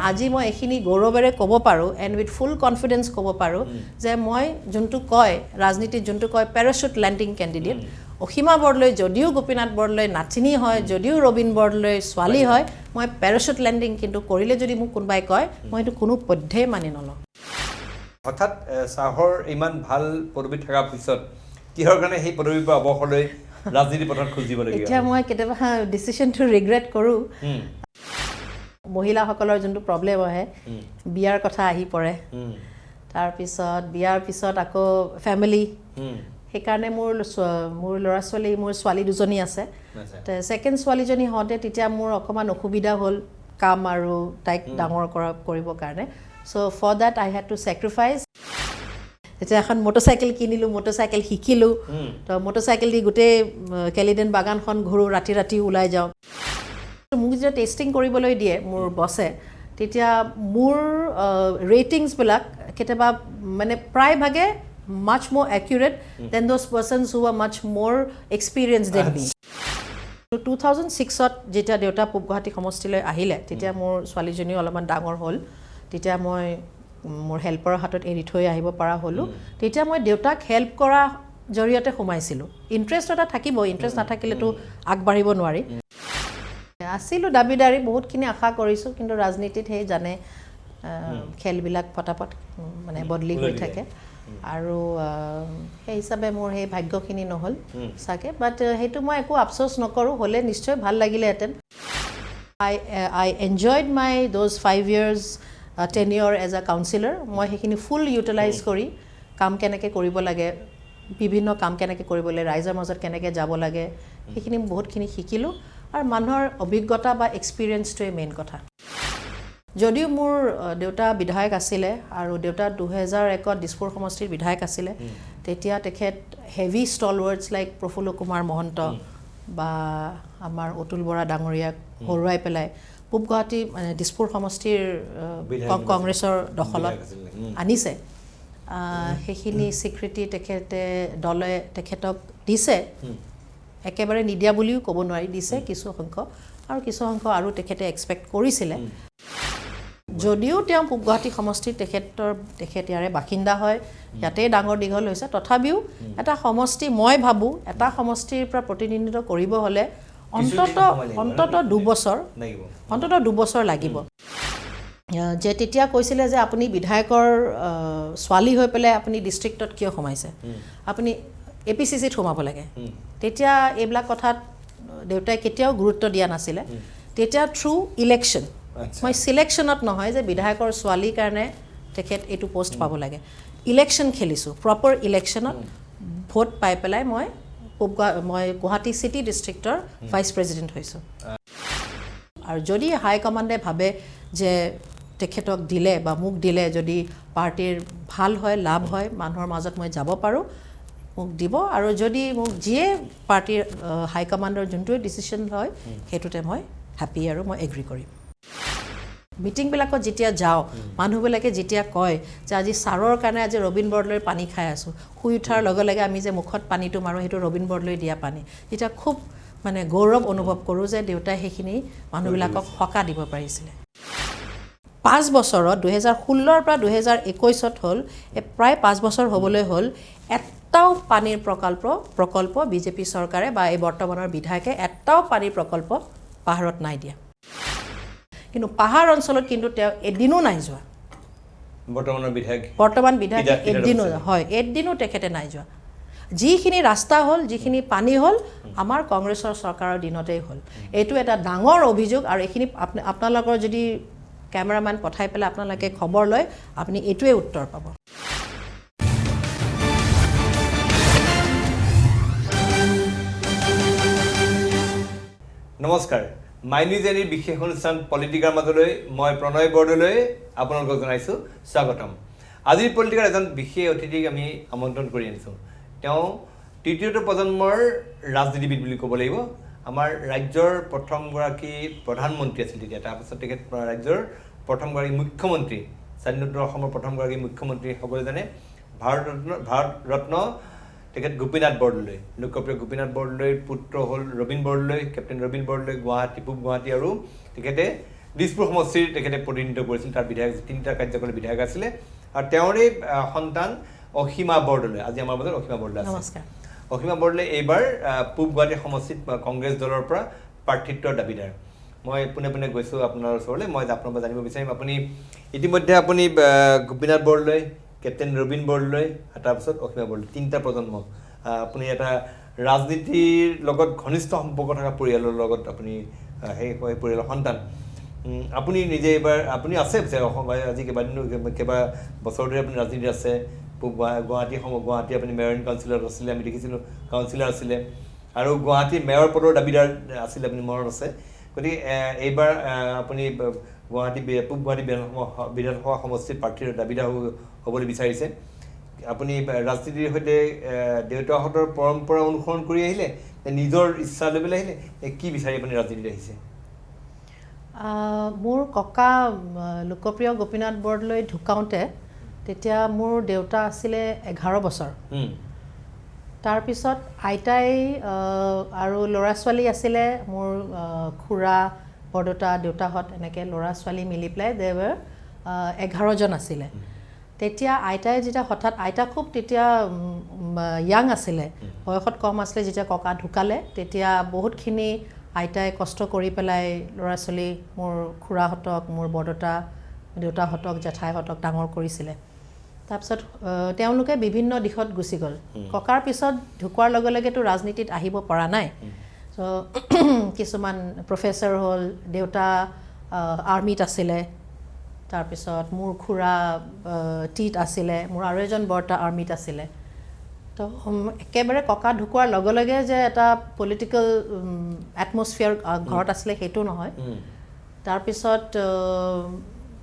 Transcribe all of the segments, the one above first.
আজি মই এখিনি গৌৰৱেৰে ক'ব পাৰোঁ এণ্ড উইথ ফুল কনফিডেন্স ক'ব পাৰোঁ যে মই যোনটো কয় ৰাজনীতিত যোনটো কয় parachute landing candidate Asima Bordoloi যদিও গোপীনাথ বৰদলৈ নাতিনী হয় যদিও ৰবীন বৰদলৈ ছোৱালী হয় মই পেৰাচুট লেণ্ডিং কিন্তু কৰিলে যদি মোক কোনোবাই কয় মই এইটো কোনো পধ্যেই মানি নলওঁ হঠাৎ চাহৰ ইমান ভাল পদবী থকাৰ পিছত কিহৰ কাৰণে সেই পদবীৰ পৰা অৱসৰ লৈ ৰাজনীতি পথত খুজিব লাগিব এতিয়া মই কেতিয়াবা ডিচিশ্যনটো ৰিগ্ৰেট কৰোঁ মহিলাসকলৰ যোনটো প্ৰব্লেম আহে বিয়াৰ কথা আহি পৰে তাৰপিছত বিয়াৰ পিছত আকৌ ফেমিলি সেইকাৰণে মোৰ ল'ৰা ছোৱালী মোৰ ছোৱালী দুজনী আছে ছেকেণ্ড ছোৱালীজনী হওঁতে তেতিয়া মোৰ অকণমান অসুবিধা হ'ল কাম আৰু তাইক ডাঙৰ কৰিবৰ কাৰণে so' for that I had to sacrifice এতিয়া এখন মটৰচাইকেল কিনিলোঁ মটৰচাইকেল শিকিলোঁ তো মটৰচাইকেল দি গোটেই কেলিডেন বাগানখন ঘূৰোঁ ৰাতি ৰাতি ওলাই যাওঁ মোক যেতিয়া টেষ্টিং কৰিবলৈ দিয়ে মোৰ বছে তেতিয়া মোৰ ৰেটিংছবিলাক কেতিয়াবা মানে প্ৰায়ভাগে much more accurate than those persons who were much more experienced than me. 2006ত যেতিয়া দেউতা পূব গুৱাহাটী সমষ্টিলৈ আহিলে তেতিয়া মোৰ ছোৱালীজনী অলপমান ডাঙৰ হ'ল তেতিয়া মই মোৰ হেল্পাৰৰ হাতত এৰি থৈ আহিব পৰা হ'লোঁ তেতিয়া মই দেউতাক হেল্প কৰা জৰিয়তে সোমাইছিলোঁ ইণ্টাৰেষ্ট এটা থাকিব ইণ্টাৰেষ্ট নাথাকিলেতো আগবাঢ়িব নোৱাৰি আছিলোঁ দাবীদাৰী বহুতখিনি আশা কৰিছোঁ কিন্তু ৰাজনীতিত সেই জানে খেলবিলাক ফটাফট মানে বদলি হৈ থাকে আৰু সেই হিচাপে মোৰ সেই ভাগ্যখিনি নহ'ল চাগে বাট সেইটো মই একো আফচোচ নকৰোঁ হ'লে নিশ্চয় ভাল লাগিলেহেঁতেন I enjoyed my those 5 years tenure as a councillor মই সেইখিনি ফুল ইউটিলাইজ কৰি কাম কেনেকৈ কৰিব লাগে বিভিন্ন কাম কেনেকৈ কৰিব লাগে ৰাইজৰ মাজত কেনেকৈ যাব লাগে সেইখিনি বহুতখিনি শিকিলোঁ আৰু মানুহৰ অভিজ্ঞতা বা এক্সপিৰিয়েঞ্চটোৱে মেইন কথা যদিও মোৰ দেউতা বিধায়ক আছিলে আৰু দেউতা 2001ত দিছপুৰ সমষ্টিৰ বিধায়ক আছিলে তেতিয়া তেখেত হেভি ষ্টলৱাৰ্ডছ লাইক প্ৰফুল্ল কুমাৰ মহন্ত বা আমাৰ অতুল বৰা ডাঙৰীয়াক হৰুৱাই পেলাই পূব গুৱাহাটী মানে দিছপুৰ সমষ্টিৰ কংগ্ৰেছৰ দখলত আনিছে সেইখিনি স্বীকৃতি তেখেতে দলে তেখেতক দিছে একেবাৰে নিদিয়া বুলিও ক'ব নোৱাৰি দিছে কিছু সংখ্যক আৰু তেখেতে এক্সপেক্ট কৰিছিলে যদিও তেওঁ পূব গুৱাহাটী সমষ্টিৰ তেখেত ইয়াৰে বাসিন্দা হয় ইয়াতেই ডাঙৰ দীঘল হৈছে তথাপিও এটা সমষ্টি মই ভাবোঁ এটা সমষ্টিৰ পৰা প্ৰতিনিধিত্ব কৰিব হ'লে অন্তত 2 বছৰ লাগিব যে তেতিয়া কৈছিলে যে আপুনি বিধায়কৰ ছোৱালী হৈ পেলাই আপুনি ডিষ্ট্ৰিক্টত কিয় সোমাইছে আপুনি APCCত সোমাব লাগে তেতিয়া এইবিলাক কথাত দেউতাই কেতিয়াও গুৰুত্ব দিয়া নাছিলে তেতিয়া থ্ৰু ইলেকশ্যন মই সিলেকশ্যনত নহয় যে বিধায়কৰ ছোৱালীৰ কাৰণে তেখেত এইটো পোষ্ট পাব লাগে ইলেকশ্যন খেলিছোঁ প্ৰপাৰ ইলেকশ্যনত ভোট পাই পেলাই মই গুৱাহাটী চিটি ডিষ্ট্ৰিক্টৰ ভাইচ প্ৰেছিডেণ্ট হৈছোঁ আৰু যদি হাইকমাণ্ডে ভাবে যে তেখেতক দিলে বা মোক দিলে যদি পাৰ্টিৰ ভাল হয় লাভ হয় মানুহৰ মাজত মই যাব পাৰোঁ মোক দিব আৰু যদি মোক যিয়ে পাৰ্টিৰ হাইকমাণ্ডৰ যোনটোৱে ডিচিশ্যন হয় সেইটোতে মই হেপী আৰু মই এগ্ৰী কৰিম মিটিংবিলাকত যেতিয়া যাওঁ মানুহবিলাকে যেতিয়া কয় যে আজি ছাৰৰ কাৰণে আজি ৰবীন বৰদলৈৰ পানী খাই আছোঁ শুই উঠাৰ লগে লগে আমি যে মুখত পানীটো মাৰোঁ সেইটো ৰবীন বৰদলৈ দিয়া পানী তেতিয়া খুব মানে গৌৰৱ অনুভৱ কৰোঁ যে দেউতাই সেইখিনি মানুহবিলাকক সকাহ দিব পাৰিছিলে 5 বছৰত 2016ৰ পৰা 2021ত হ'ল প্ৰায় 5 বছৰ হ'বলৈ হ'ল এটাও পানীৰ প্ৰকল্প বিজেপি চৰকাৰে বা এই বৰ্তমানৰ বিধায়কে এটাও পানীৰ প্ৰকল্প পাহাৰত নাই দিয়া কিন্তু পাহাৰ অঞ্চলত কিন্তু তেওঁ এদিনো নাই যোৱা বৰ্তমান বিধায়ক এদিনো তেখেতে নাই যোৱা যিখিনি ৰাস্তা হ'ল যিখিনি পানী হ'ল আমাৰ কংগ্ৰেছৰ চৰকাৰৰ দিনতেই হ'ল এইটো এটা ডাঙৰ অভিযোগ আৰু এইখিনি আপোনালোকৰ যদি কেমেৰামেন পঠাই পেলাই আপোনালোকে খবৰ লয় আপুনি এইটোৱে উত্তৰ পাব নমস্কাৰ মাইনিজেনিৰ বিশেষ অনুষ্ঠান পলিটিকাৰ মাজলৈ মই প্ৰণয় বৰদলৈ আপোনালোকক জনাইছোঁ স্বাগতম আজিৰ পলিটিকাৰ এজন বিশেষ অতিথিক আমি আমন্ত্ৰণ কৰি আনিছোঁ তেওঁ তৃতীয়টো প্ৰজন্মৰ ৰাজনীতিবিদ বুলি ক'ব লাগিব আমাৰ ৰাজ্যৰ প্ৰথমগৰাকী প্ৰধানমন্ত্ৰী আছিল তেতিয়া তাৰপিছত তেখেত ৰাজ্যৰ প্ৰথমগৰাকী মুখ্যমন্ত্ৰী স্বাধীনোত্তৰ অসমৰ প্ৰথমগৰাকী মুখ্যমন্ত্ৰী সকলোৱে জানে ভাৰত ৰত্ন তেখেত গোপীনাথ বৰদলৈ লোকপ্ৰিয় গোপীনাথ বৰদলৈৰ পুত্ৰ হ'ল ৰবীন বৰদলৈ কেপ্টেইন ৰবীন বৰদলৈ পূব গুৱাহাটী আৰু তেখেতে দিছপুৰ সমষ্টিৰ তেখেতে প্ৰতিনিধিত্ব কৰিছিল তাৰ বিধায়ক 3টা কাৰ্যকালৰ বিধায়ক আছিলে আৰু তেওঁৰে সন্তান অসীমা বৰদলৈ আজি আমাৰ মাজত অসীমা বৰদলৈ আছে নমস্কাৰ অসীমা বৰদলৈ এইবাৰ পূব গুৱাহাটী সমষ্টিত কংগ্ৰেছ দলৰ পৰা প্ৰাৰ্থিত্বৰ দাবীদাৰ মই পোনে পোনে গৈছোঁ আপোনাৰ ওচৰলৈ মই আপোনাৰ পৰা জানিব বিচাৰিম আপুনি ইতিমধ্যে আপুনি গোপীনাথ বৰদলৈ কেপ্টেইন ৰবীন বৰদলৈ তাৰপিছত অসীমা বৰদলৈ 3টা প্ৰজন্ম আপুনি এটা ৰাজনীতিৰ লগত ঘনিষ্ঠ সম্পৰ্ক থকা পৰিয়ালৰ লগত আপুনি সেই পৰিয়ালৰ সন্তান আপুনি নিজে এইবাৰ আপুনি আছে আজি কেইবা বছৰ ধৰি আপুনি ৰাজনীতি আছে গুৱাহাটী আপুনি মেয়ৰ ইন কাউন্সিলৰ আছিলে আমি দেখিছিলোঁ কাউন্সিলৰ আছিলে আৰু গুৱাহাটী মেয়ৰ পদৰ দাবীদাৰ আছিলে আপুনি মনত আছে গতিকে এইবাৰ আপুনি পূব গুৱাহাটী বিধানসভা সমষ্টিৰ প্ৰাৰ্থীৰ দাবীদাৰ হ'বলৈ বিচাৰিছে আপুনি ৰাজনীতিৰ সৈতে দেউতাহঁতৰ পৰম্পৰা অনুসৰণ কৰি আহিলে নিজৰ ইচ্ছা লৈ পেলাই আহিলে কি বিচাৰি আপুনি ৰাজনীতিত আহিছে মোৰ ককা লোকপ্ৰিয় গোপীনাথ বৰদলৈ ঢুকাওঁতে তেতিয়া মোৰ দেউতা আছিলে 11 বছৰ তাৰপিছত আইতাই আৰু ল'ৰা ছোৱালী আছিলে মোৰ খুৰা বৰদেউতা দেউতাহঁত এনেকৈ ল'ৰা ছোৱালী মিলি পেলাই দেৱাৰ 11 জন আছিলে তেতিয়া আইতাই যেতিয়া হঠাৎ আইতা খুব তেতিয়া ইয়াং আছিলে বয়সত কম আছিলে যেতিয়া ককা ঢুকালে তেতিয়া বহুতখিনি আইতাই কষ্ট কৰি পেলাই ল'ৰা ছোৱালী মোৰ খুৰাহঁতক মোৰ বৰদেউতা দেউতাহঁতক জেঠাইহঁতক ডাঙৰ কৰিছিলে তাৰপিছত তেওঁলোকে বিভিন্ন দিশত গুচি গ'ল ককাৰ পিছত ঢুকোৱাৰ লগে লগেতো ৰাজনীতিত আহিব পৰা নাই চ' কিছুমান প্ৰফেচৰ হ'ল দেউতা আৰ্মিত আছিলে তাৰপিছত মোৰ খুৰা টিত আছিলে মোৰ আৰু এজন বৰতা আৰ্মিত আছিলে তো একেবাৰে ককা ঢুকোৱাৰ লগে লগে যে এটা পলিটিকেল এটমছফিয়াৰ ঘৰত আছিলে সেইটো নহয় তাৰপিছত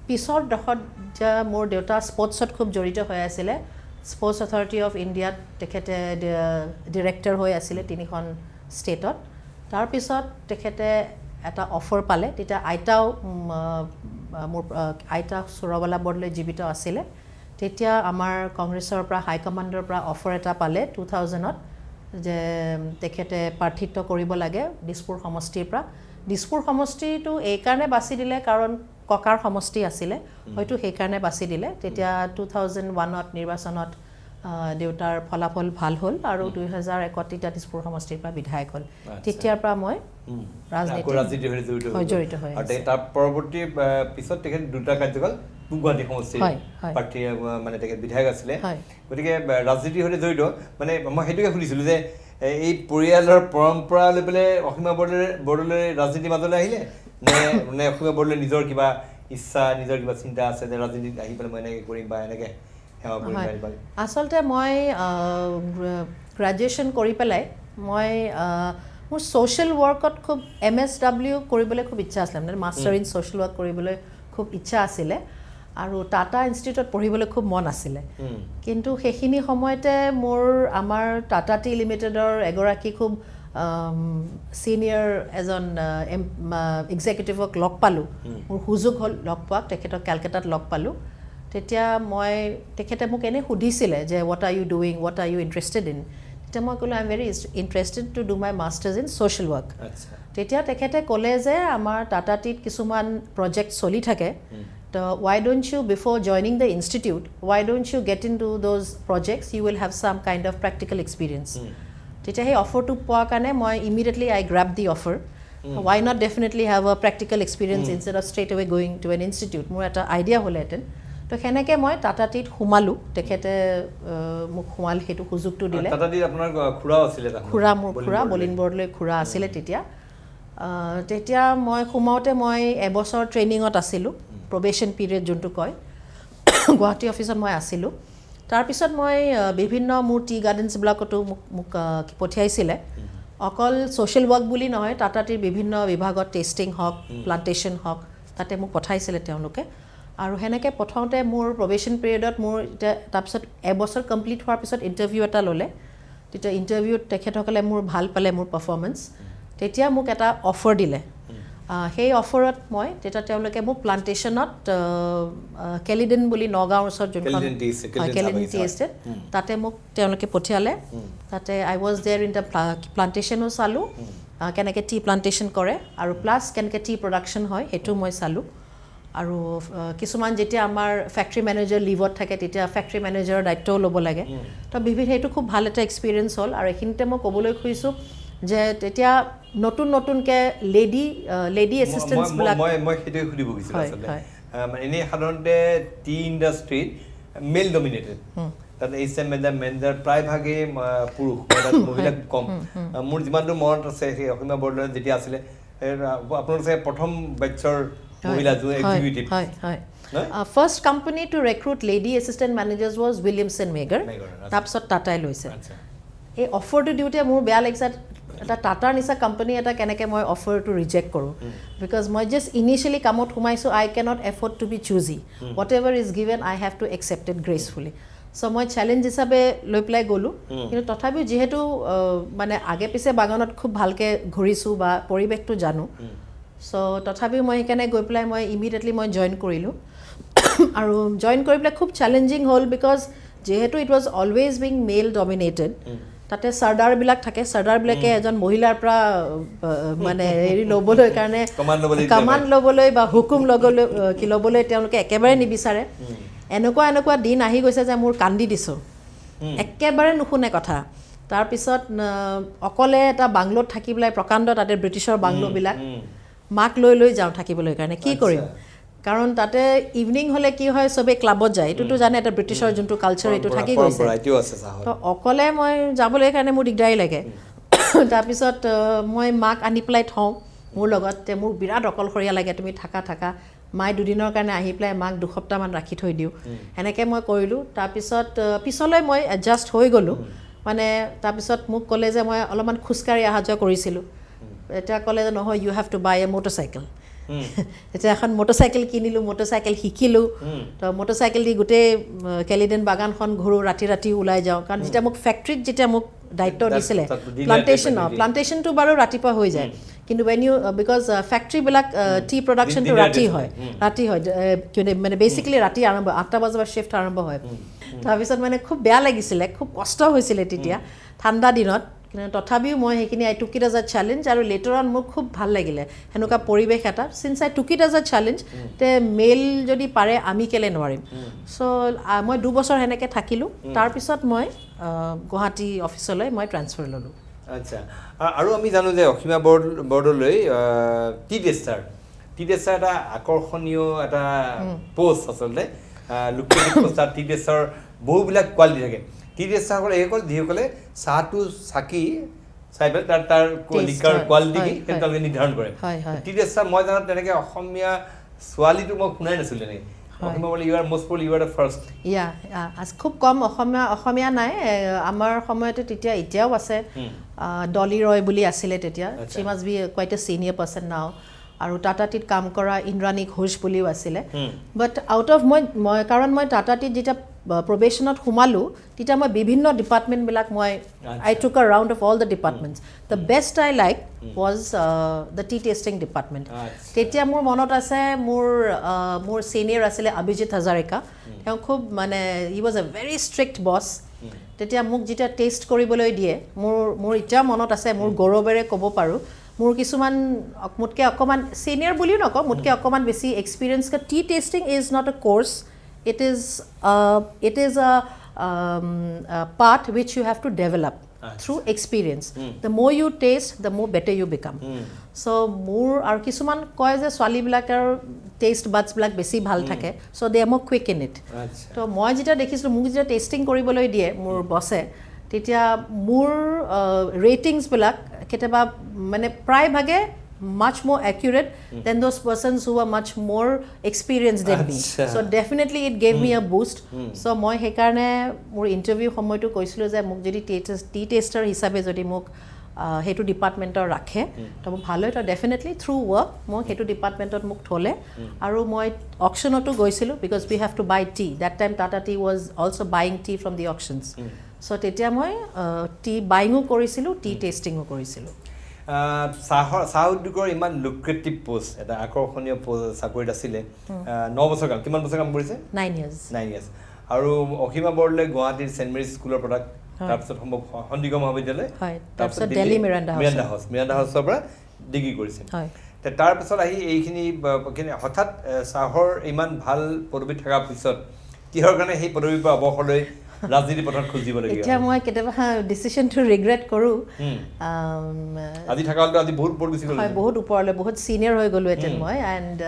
পিছৰ দশত যে মোৰ দেউতা স্পৰ্টছত খুব জড়িত হৈ আছিলে স্পৰ্টছ অথৰিটি অফ ইণ্ডিয়াত তেখেতে ডিৰেক্টৰ হৈ আছিলে 3খন ষ্টেটত তাৰপিছত তেখেতে এটা অফাৰ পালে তেতিয়া আইতাও মোৰ আইতা সুৰবালা বৰদলৈ জীৱিত আছিলে তেতিয়া আমাৰ কংগ্ৰেছৰ পৰা হাইকমাণ্ডৰ পৰা অফাৰ এটা পালে 2000ত যে তেখেতে প্ৰাৰ্থিত্ব কৰিব লাগে দিছপুৰ সমষ্টিৰ পৰা দিছপুৰ সমষ্টিটো এইকাৰণে বাছি দিলে কাৰণ ককাৰ সমষ্টি আছিলে হয়তো সেইকাৰণে বাছি দিলে তেতিয়া 2001ত নিৰ্বাচনত দেউতাৰ ফলাফল ভাল হ'ল আৰু 2001ত দিছপুৰ সমষ্টিৰ পৰা বিধায়ক হ'ল তেতিয়াৰ পৰা মই ৰাজনীতিৰ সৈতে জড়িত হৈ আৰু তাৰ পৰৱৰ্তী পিছত তেখেত 2টা কাৰ্যকাল পূব গুৱাহাটী সমষ্টিৰ প্ৰাৰ্থী মানে তেখেত বিধায়ক আছিলে গতিকে ৰাজনীতিৰ সৈতে জড়িত মানে মই সেইটোকে সুধিছিলোঁ যে এই পৰিয়ালৰ পৰম্পৰা লৈ পেলাই অসীমা বৰদলৈ ৰাজনীতিৰ মাজলৈ আহিলে নে অসীমা বৰদলৈ নিজৰ কিবা ইচ্ছা নিজৰ কিবা চিন্তা আছে যে ৰাজনীতিত আহি পেলাই মই এনেকৈ কৰিম বা এনেকৈ সেৱা কৰিম আচলতে মই গ্ৰেজুৱেশ্যন কৰি পেলাই মই মোৰ ছ'চিয়েল ৱৰ্কত খুব MSW কৰিবলৈ খুব ইচ্ছা আছিলে মানে মাষ্টাৰ ইন ছ'চিয়েল ৱৰ্ক কৰিবলৈ খুব ইচ্ছা আছিলে আৰু টাটা ইনষ্টিটিউটত পঢ়িবলৈ খুব মন আছিলে কিন্তু সেইখিনি সময়তে মোৰ আমাৰ টাটা টি লিমিটেডৰ এগৰাকী খুব ছিনিয়ৰ এজন এক্সিকিউটিভক লগ পালোঁ মোৰ সুযোগ হ'ল লগ পোৱাক তেখেতক কেলকাতাত লগ পালোঁ তেতিয়া মই তেখেতে মোক এনেই সুধিছিলে যে what are you doing what are you interested in তেতিয়া মই ক'লোঁ I am very interested to do my masters in social work তেতিয়া তেখেতে ক'লে যে আমাৰ টাটা টিত কিছুমান প্ৰজেক্ট চলি থাকে তো why don't you before joining the institute why don't you get into those projects you will have some kind of practical experience তেতিয়া সেই অফাৰটো পোৱাৰ কাৰণে মই immediately I grabbed the offer why not definitely have a practical experience instead of straight away going to an institute মোৰ এটা idea হ'লেহেঁতেন তো সেনেকৈ মই টাটা টিত সোমালোঁ তেখেতে মোক সোমাল সেইটো সুযোগটো দিলে টাটা টিত আপোনাৰ খুৰা আছিলে মোৰ খুৰা বলিন বৰদলৈ খুৰা আছিলে তেতিয়া মই সোমাওঁতে মই এবছৰ ট্ৰেইনিঙত আছিলোঁ প্ৰবেশ্যন পিৰিয়ড যোনটো কয় গুৱাহাটী অফিচত মই আছিলোঁ তাৰপিছত মই বিভিন্ন মোৰ টি গাৰ্ডেন্সবিলাকতো মোক পঠিয়াইছিলে অকল ছ'চিয়েল ৱৰ্ক বুলি নহয় টাটা টিৰ বিভিন্ন বিভাগত টেষ্টিং হওক প্লাণ্টেশ্যন হওক তাতে মোক পঠাইছিলে তেওঁলোকে আৰু সেনেকৈ প্ৰথমতে মোৰ প্ৰবেশ্যন পিৰিয়ডত মোৰ এতিয়া তাৰপিছত এবছৰ কমপ্লিট হোৱাৰ পিছত ইণ্টাৰভিউ এটা ল'লে তেতিয়া ইণ্টাৰভিউত তেখেতসকলে মোৰ ভাল পালে মোৰ পাৰফৰ্মেঞ্চ তেতিয়া মোক এটা অফাৰ দিলে সেই অফাৰত মই তেতিয়া তেওঁলোকে মোক প্লাণ্টেশ্যনত কেলিডেন বুলি নগাঁৱৰ ওচৰত যোনখন কেলিডেন টি এষ্টেট তাতে মোক তেওঁলোকে পঠিয়ালে তাতে আই ৱাজ দেয়াৰ ইন দ্য প্লাণ্টেশ্যনো চালোঁ কেনেকৈ টি প্লান্টেশ্যন কৰে আৰু প্লাছ কেনেকৈ টি প্ৰডাকশ্যন হয় সেইটো মই চালোঁ আৰু কিছুমান যেতিয়া আমাৰ ফেক্টৰী মেনেজাৰ লিভত থাকে তেতিয়া ফেক্টৰী মেনেজাৰৰ দায়িত্বও ল'ব লাগে তো সেইটো খুব ভাল এটা এক্সপিৰিয়েঞ্চ হ'ল আৰু এইখিনিতে মই ক'বলৈ খুজিছোঁ যে তেতিয়া নতুনকৈ লেডি এছিষ্টেণ্টছবিলাক মই সেইটোৱে সুধিব বিচাৰিছোঁ আচলতে এনেই সাধাৰণতে টি ইণ্ডাষ্ট্ৰীত মেল ডমিনেটেড তাত এইচ এম মেনেজাৰ প্ৰায়ভাগেই পুৰুষ তাত মহিলা কম মোৰ যিমানটো মনত আছে সেই অসীমা বৰদলৈ যেতিয়া আছিলে আপোনালোকে চাগে প্ৰথম বেটছৰ মহিলা executive first company to recruit lady assistant managers was Williamson Magor তাৰপিছত টাটাই লৈছে এই অফাৰটো দিওঁতে মোৰ বেয়া লাগিছে এটা টাটাৰ নিচিনা কোম্পানী এটা কেনেকৈ মই অফাৰটো ৰিজেক্ট কৰোঁ বিকজ মই জাষ্ট ইনিচিয়েলি কামত সোমাইছোঁ I can't afford to be choosy whatever is given I have to accept it gracefully so' মই চেলেঞ্জ হিচাপে লৈ পেলাই গ'লোঁ কিন্তু তথাপিও যিহেতু মানে আগে পিছে বাগানত খুব ভালকৈ ঘূৰিছোঁ বা পৰিৱেশটো জানো চ' তথাপিও মই সেইকাৰণে গৈ পেলাই মই ইমিডিয়েটলি মই জইন কৰিলোঁ আৰু জইন কৰি পেলাই খুব চেলেঞ্জিং হ'ল বিকজ যিহেতু it was always being male dominated তাতে চাৰ্ডাৰবিলাক থাকে চাৰ্ডাৰবিলাকে এজন মহিলাৰ পৰা মানে হেৰি ল'বলৈ কাৰণে কামান ল'বলৈ বা হুকুম ল'বলৈ তেওঁলোকে একেবাৰে নিবিচাৰে এনেকুৱা দিন আহি গৈছে যে মোৰ কান্দি দিছোঁ একেবাৰে নুশুনে কথা তাৰপিছত অকলে এটা বাংলোত থাকি পেলাই প্ৰকাণ্ড তাতে ব্ৰিটিছৰ বাংলোবিলাক মাক লৈ যাওঁ থাকিবলৈ কাৰণে কি কৰিম কাৰণ তাতে ইভিনিং হ'লে কি হয় চবেই ক্লাবত যায় এইটোতো জানে এটা ব্ৰিটিছৰ যোনটো কালচাৰ এইটো থাকি গৈছে তো অকলে মই যাবলৈ কাৰণে মোৰ দিগদাৰী লাগে তাৰপিছত মই মাক আনি পেলাই থওঁ মোৰ লগত মোৰ বিৰাট অকলশৰীয়া লাগে তুমি থাকা মায়ে দুদিনৰ কাৰণে আহি পেলাই মাক দুসপ্তাহমান ৰাখি থৈ দিওঁ এনেকৈ মই কৰিলোঁ তাৰপিছত পিছলৈ মই এডজাষ্ট হৈ গ'লোঁ মানে তাৰপিছত মোক ক'লে যে মই অলপমান খোজকাঢ়ি অহা যোৱা কৰিছিলোঁ এতিয়া ক'লে যে নহয় you have to buy a motorcycle এতিয়া এখন মটৰচাইকেল কিনিলোঁ মটৰচাইকেল শিকিলোঁ তো মটৰচাইকেল দি গোটেই কেলিডেন বাগানখন ঘূৰোঁ ৰাতি ওলাই যাওঁ কাৰণ যেতিয়া মোক ফেক্টৰীত যেতিয়া মোক দায়িত্ব দিছিলে প্লান্টেশ্যনটো বাৰু ৰাতিপুৱা হৈ যায় কিন্তু ৱেন ইউ বিকজ ফেক্টৰীবিলাক টি প্ৰডাকশ্যনটো ৰাতি হয় মানে বেচিকেলি ৰাতি আৰম্ভ 8টা বজাৰ পৰা শ্বিফ্ট আৰম্ভ হয় তাৰপিছত মানে খুব বেয়া লাগিছিলে খুব কষ্ট হৈছিলে তেতিয়া ঠাণ্ডা দিনত কিন্তু তথাপিও মই সেইখিনি I took it as a challenge আৰু লেটাৰ অন মোৰ খুব ভাল লাগিলে সেনেকুৱা পৰিৱেশ এটা signs I took it as a challenge তে মেল যদি পাৰে আমি কেলৈ নোৱাৰিম চ' মই 2 বছৰ সেনেকৈ থাকিলোঁ তাৰপিছত মই গুৱাহাটী অফিচলৈ মই ট্ৰান্সফাৰ ল'লোঁ আচ্ছা আৰু আমি জানো যে অসীমা বৰদলৈ টি টেষ্টাৰ এটা আকৰ্ষণীয় এটা পোষ্ট আচলতে লুক্ৰেটিভ পোষ্ট টি টেষ্টাৰ বহুবিলাক কোৱালিটি থাকে টি টেষ্টাৰসকলে এইসকল যিসকলে চাহটো চাকি চাই পেলাই তাৰ কোৱালিটি কি সেইটো তেওঁলোকে নিৰ্ধাৰণ কৰে টি টেষ্টাৰ মই জানো তেনেকৈ অসমীয়া ছোৱালীটো মই শুনাই নাছিলোঁ তেনেকৈ খুব কম অসমীয়া নাই আমাৰ সময়তে তেতিয়া এতিয়াও আছে ডলি ৰয় বুলি আছিলে তেতিয়া she must be quite a senior person now আৰু টাটা টিত কাম কৰা ইন্দ্ৰাণী ঘোষ বুলিও আছিলে বাট আউট অফ মই কাৰণ মই টাটা টিত যেতিয়া প্ৰবেশ্যনত সোমালোঁ তেতিয়া মই বিভিন্ন ডিপাৰ্টমেণ্টবিলাক মই I took a round of all the departments the best I like was the tea tasting department তেতিয়া মোৰ মনত আছে মোৰ ছিনিয়ৰ আছিলে অভিজিত হাজাৰিকা তেওঁ খুব মানে he was a very strict boss তেতিয়া মোক যেতিয়া টেষ্ট কৰিবলৈ দিয়ে মোৰ এতিয়া মনত আছে মোৰ গৌৰৱেৰে ক'ব পাৰোঁ মোৰ কিছুমান মোতকৈ অকণমান ছিনিয়ৰ বুলিও নকওঁ মোতকৈ অকণমান বেছি experience T testing is not a course it is a part which you have to develop through experience the more you taste the more better you become so more aru kisuman koy je swali bilakar taste buds bilak beshi bhal thake so they are more quick in it to moi jeta dekhisilu muk jeta tasting koriboloi die mur bosse titia mur ratings bilak keteba mane pray bhage much more accurate than those persons who are much more experienced than me so definitely it gave me a boost so moi hekarne mur interview homoy to koisilo je muk jodi tea taster hisabe jodi muk hetu department or rakhe to bhalo to definitely through work moi hetu department ot muk thole aru moi auction otu goisilo because we have to buy tea that time Tata Tea was also buying tea from the auctions so tetia moi tea buying o korisilo tea tasting o korisilo চাহ উদ্যোগৰ ইমান লুক্ৰেটিভ post এটা আকৰ্ষণীয় চাকৰিত আছিলে 9 বছৰ কাম কিমান বছৰ কাম কৰিছে 9 years আৰু অসীমা বৰদলৈ গুৱাহাটীৰ চেণ্ট মেৰিজ স্কুলৰ প্ৰডাক্ট তাৰপিছত সম্ভৱ সন্দিকৈ মহাবিদ্যালয় তাৰপিছত দিল্লী মিৰাণ্ডা হাউচৰ পৰা ডিগ্ৰী কৰিছে তাৰপিছত আহি এইখিনি হঠাৎ চাহৰ ইমান ভাল পদবীত থকাৰ পিছত কিহৰ কাৰণে সেই পদবীৰ পৰা অৱসৰ লৈ ৰাজনীতি পথত খোজ দিব লাগে এতিয়া মই কেতিয়াবা ডিচিশ্যনটো ৰিগ্ৰেট কৰোঁ আজি থাকালটো আজি বহুত ওপৰত গুচি গ'ল হয় বহুত ওপৰলৈ বহুত ছিনিয়ৰ হৈ গ'লোঁ এটেন মই and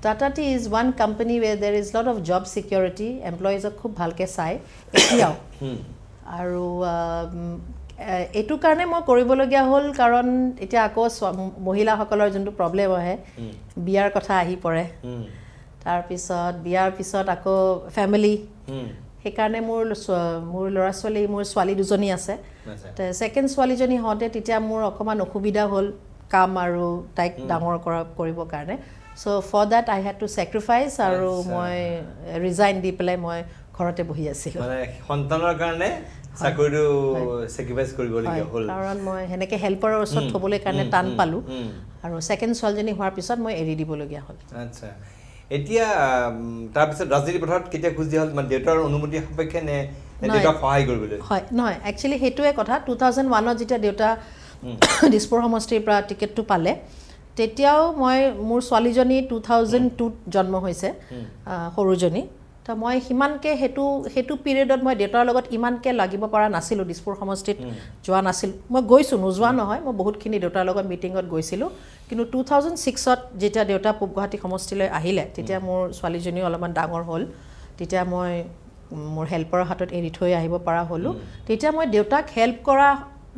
Tata Tea is one company where there is lot of job security, employees খুব ভালকৈ চায় এতিয়াও আৰু এইটো কাৰণে মই কৰিবলগীয়া হ'ল কাৰণ এতিয়া আকৌ মহিলাসকলৰ যোনটো প্ৰব্লেম আহে বিয়াৰ কথা আহি পৰে তাৰপিছত বিয়াৰ পিছত আকৌ ফেমিলি সেইকাৰণে মোৰ ল'ৰা ছোৱালী মোৰ ছোৱালী দুজনী আছে ছেকেণ্ড ছোৱালীজনী হওঁতে তেতিয়া মোৰ অকণমান অসুবিধা হ'ল কাম আৰু তাইক ডাঙৰ কৰিবৰ কাৰণে so' for that I had to sacrifice আৰু মই ৰিজাইন দি পেলাই মই ঘৰতে বহি আছিলোঁ সন্তানৰ কাৰণে চাকৰিটো ছেক্ৰিফাইচ কৰিবলগীয়া হ'ল কাৰণ মই সেনেকৈ হেল্পাৰৰ ওচৰত থ'বলৈ কাৰণে টান পালোঁ আৰু ছেকেণ্ড ছোৱালীজনী হোৱাৰ পিছত মই এৰি দিবলগীয়া হ'ল আচ্ছা এতিয়া তাৰপিছত ৰাজনীতি পথত কেতিয়া খোজ দিয়া হ'ল মানে দেউতাৰ অনুমতি সাপেক্ষে নে দেউতাক সহায় কৰিবলৈ হয় নহয় একচুৱেলি সেইটোৱে কথা 2001ত যেতিয়া দেউতা দিছপুৰ সমষ্টিৰ পৰা টিকেটটো পালে তেতিয়াও মই মোৰ ছোৱালীজনী 2002ত জন্ম হৈছে সৰুজনী তো মই সিমানকৈ সেইটো পিৰিয়ডত মই দেউতাৰ লগত ইমানকৈ লাগিব পৰা নাছিলোঁ দিছপুৰ সমষ্টিত যোৱা নাছিলোঁ মই গৈছোঁ নোযোৱা নহয় মই বহুতখিনি দেউতাৰ লগত মিটিঙত গৈছিলোঁ কিন্তু 2006ত যেতিয়া দেউতা পূব গুৱাহাটী সমষ্টিলৈ আহিলে তেতিয়া মোৰ ছোৱালীজনীও অলপমান ডাঙৰ হ'ল তেতিয়া মই মোৰ হেল্পাৰৰ হাতত এৰি থৈ আহিব পৰা হ'লোঁ তেতিয়া মই দেউতাক হেল্প কৰা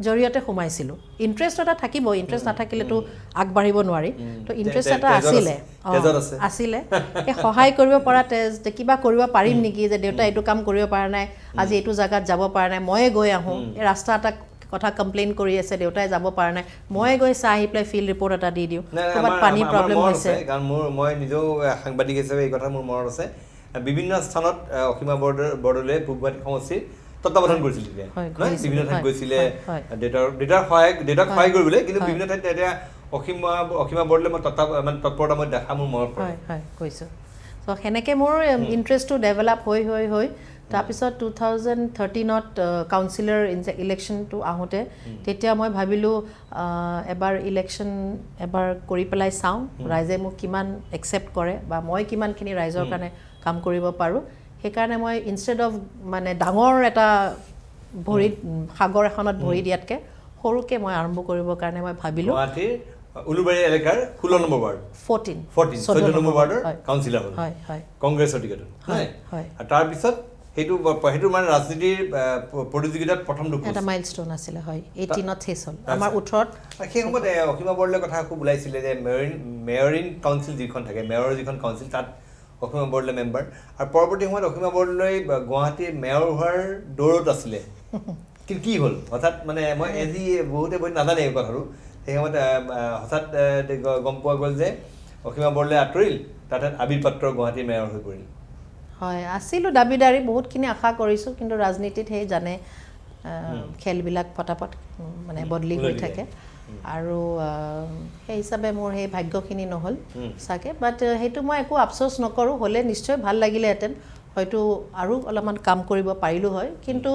জৰিয়তে সোমাইছিলোঁ ইণ্টাৰেষ্ট এটা থাকিব ইণ্টাৰেষ্ট নাথাকিলেতো আগবাঢ়িব নোৱাৰি তো ইণ্টাৰেষ্ট এটা আছিলে এই সহায় কৰিব পৰা কিবা কৰিব পাৰিম নেকি যে দেউতা এইটো কাম কৰিব পৰা নাই আজি এইটো জেগাত যাব পৰা নাই ময়ে গৈ আহোঁ এই ৰাস্তা এটা কথা কমপ্লেইন কৰি আছে দেউতাই যাব পৰা নাই ময়ে গৈ চাই আহি পেলাই ফিল্ড ৰিপৰ্ট এটা দি দিওঁ ক'ৰবাত পানীৰ প্ৰব্লেম হৈছে কাৰণ মই নিজেও সাংবাদিক হিচাপে এই কথা মোৰ মনত আছে বিভিন্ন স্থানত অসীমা বৰদলৈয়ে পূব গুৱাহাটী সমষ্টিৰ তত্বাৱধান কৰিছিল বিভিন্ন ঠাইত গৈছিলে দেউতাক সহায় কৰিবলৈ কিন্তু বিভিন্ন ঠাইত এতিয়া অসীমা বৰদলৈ মই তৎপৰতা মই দেখা মোৰ মনত পৰে কৈছোঁ ত' সেনেকৈ মোৰ ইণ্টাৰেষ্টটো ডেভেলপ হৈ তাৰপিছত 2013ত কাউন্সিলৰ ইলেকশ্যনটো আহোঁতে তেতিয়া মই ভাবিলোঁ এবাৰ ইলেকশ্যন এবাৰ কৰি পেলাই চাওঁ ৰাইজে মোক কিমান একচেপ্ট কৰে বা মই কিমানখিনি ৰাইজৰ কাৰণে কাম কৰিব পাৰোঁ সেইকাৰণে মই ইনষ্টেড অফ মানে ডাঙৰ এটা ভৰিত সাগৰ এখনত ভৰি দিয়াতকৈ সৰুকৈ মই আৰম্ভ কৰিবৰ কাৰণে মই ভাবিলোঁ উলুবাৰী এলেকাৰ 16 নম্বৰ ৱাৰ্ড 14 নম্বৰ ৱাৰ্ডৰ কাউন্সিলৰ হ'ল কংগ্ৰেছৰ টিকেটত আৰু তাৰপিছত সেইটো মানে ৰাজনীতিৰ প্ৰতিযোগিতাত প্ৰথম এটা মাইলষ্টোন আছিলে হয় 18ত শেষ হ'ল আমাৰ 18ত সেই সময়ত অসীমা বৰদলৈৰ কথা খুব ওলাইছিলে যে মেয়ৰিন কাউন্সিল যিখন থাকে মেয়ৰৰ যিখন কাউন্সিল তাত অসীমা বৰদলৈ মেম্বাৰ আৰু পৰৱৰ্তী সময়ত অসীমা বৰদলৈ গুৱাহাটীৰ মেয়ৰ হোৱাৰ দৌৰত আছিলে কিন্তু কি হ'ল হঠাৎ মানে মই আজি বহুতে নাজানে এই কথাটো সেই সময়ত হঠাৎ গম পোৱা গ'ল যে অসীমা বৰদলৈ আঁতৰিল তাতে আবিৰ পাত্ৰ গুৱাহাটীৰ মেয়ৰ হৈ পৰিল হয় আছিলোঁ দাবীদাৰী বহুতখিনি আশা কৰিছোঁ কিন্তু ৰাজনীতিত সেই জানে খেলবিলাক পটাপট মানে বদলি হৈ থাকে আৰু সেই হিচাপে মোৰ সেই ভাগ্যখিনি নহ'ল চাগে বাট সেইটো মই একো আফচোচ নকৰোঁ হ'লে নিশ্চয় ভাল লাগিলেহেঁতেন হয়তো আৰু অলপমান কাম কৰিব পাৰিলোঁ হয় কিন্তু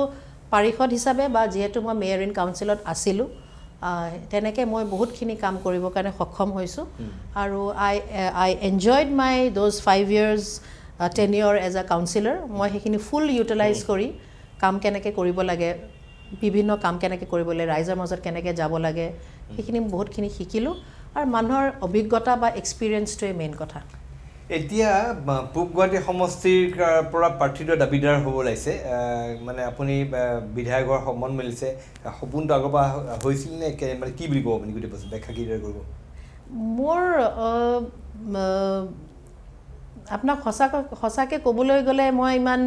পাৰিষদ হিচাপে বা যিহেতু মই মেয়ৰ ইন কাউন্সিলত আছিলোঁ তেনেকৈ মই বহুতখিনি কাম কৰিবৰ কাৰণে সক্ষম হৈছোঁ আৰু I enjoyed my those 5 years tenure as a councillor মই সেইখিনি ফুল ইউটিলাইজ কৰি কাম কেনেকৈ কৰিব লাগে বিভিন্ন কাম কেনেকৈ কৰিব লাগে ৰাইজৰ মাজত কেনেকৈ যাব লাগে সেইখিনি বহুতখিনি শিকিলোঁ আৰু মানুহৰ অভিজ্ঞতা বা এক্সপিৰিয়েঞ্চটোৱে মেইন কথা এতিয়া পূব গুৱাহাটী সমষ্টিৰ পৰা প্ৰাৰ্থীৰ দাবীদাৰ হ'ব লাগিছে মানে আপুনি বিধায়কৰ মন মেলিছে সপোনটো আগৰ পৰা হৈছিল নে মানে কি বুলি ক'ব আপুনি গোটেই বস্তু ব্যাখ্যা কিদৰে কৰিব মোৰ আপোনাক সঁচাকৈ ক'বলৈ গ'লে মই ইমান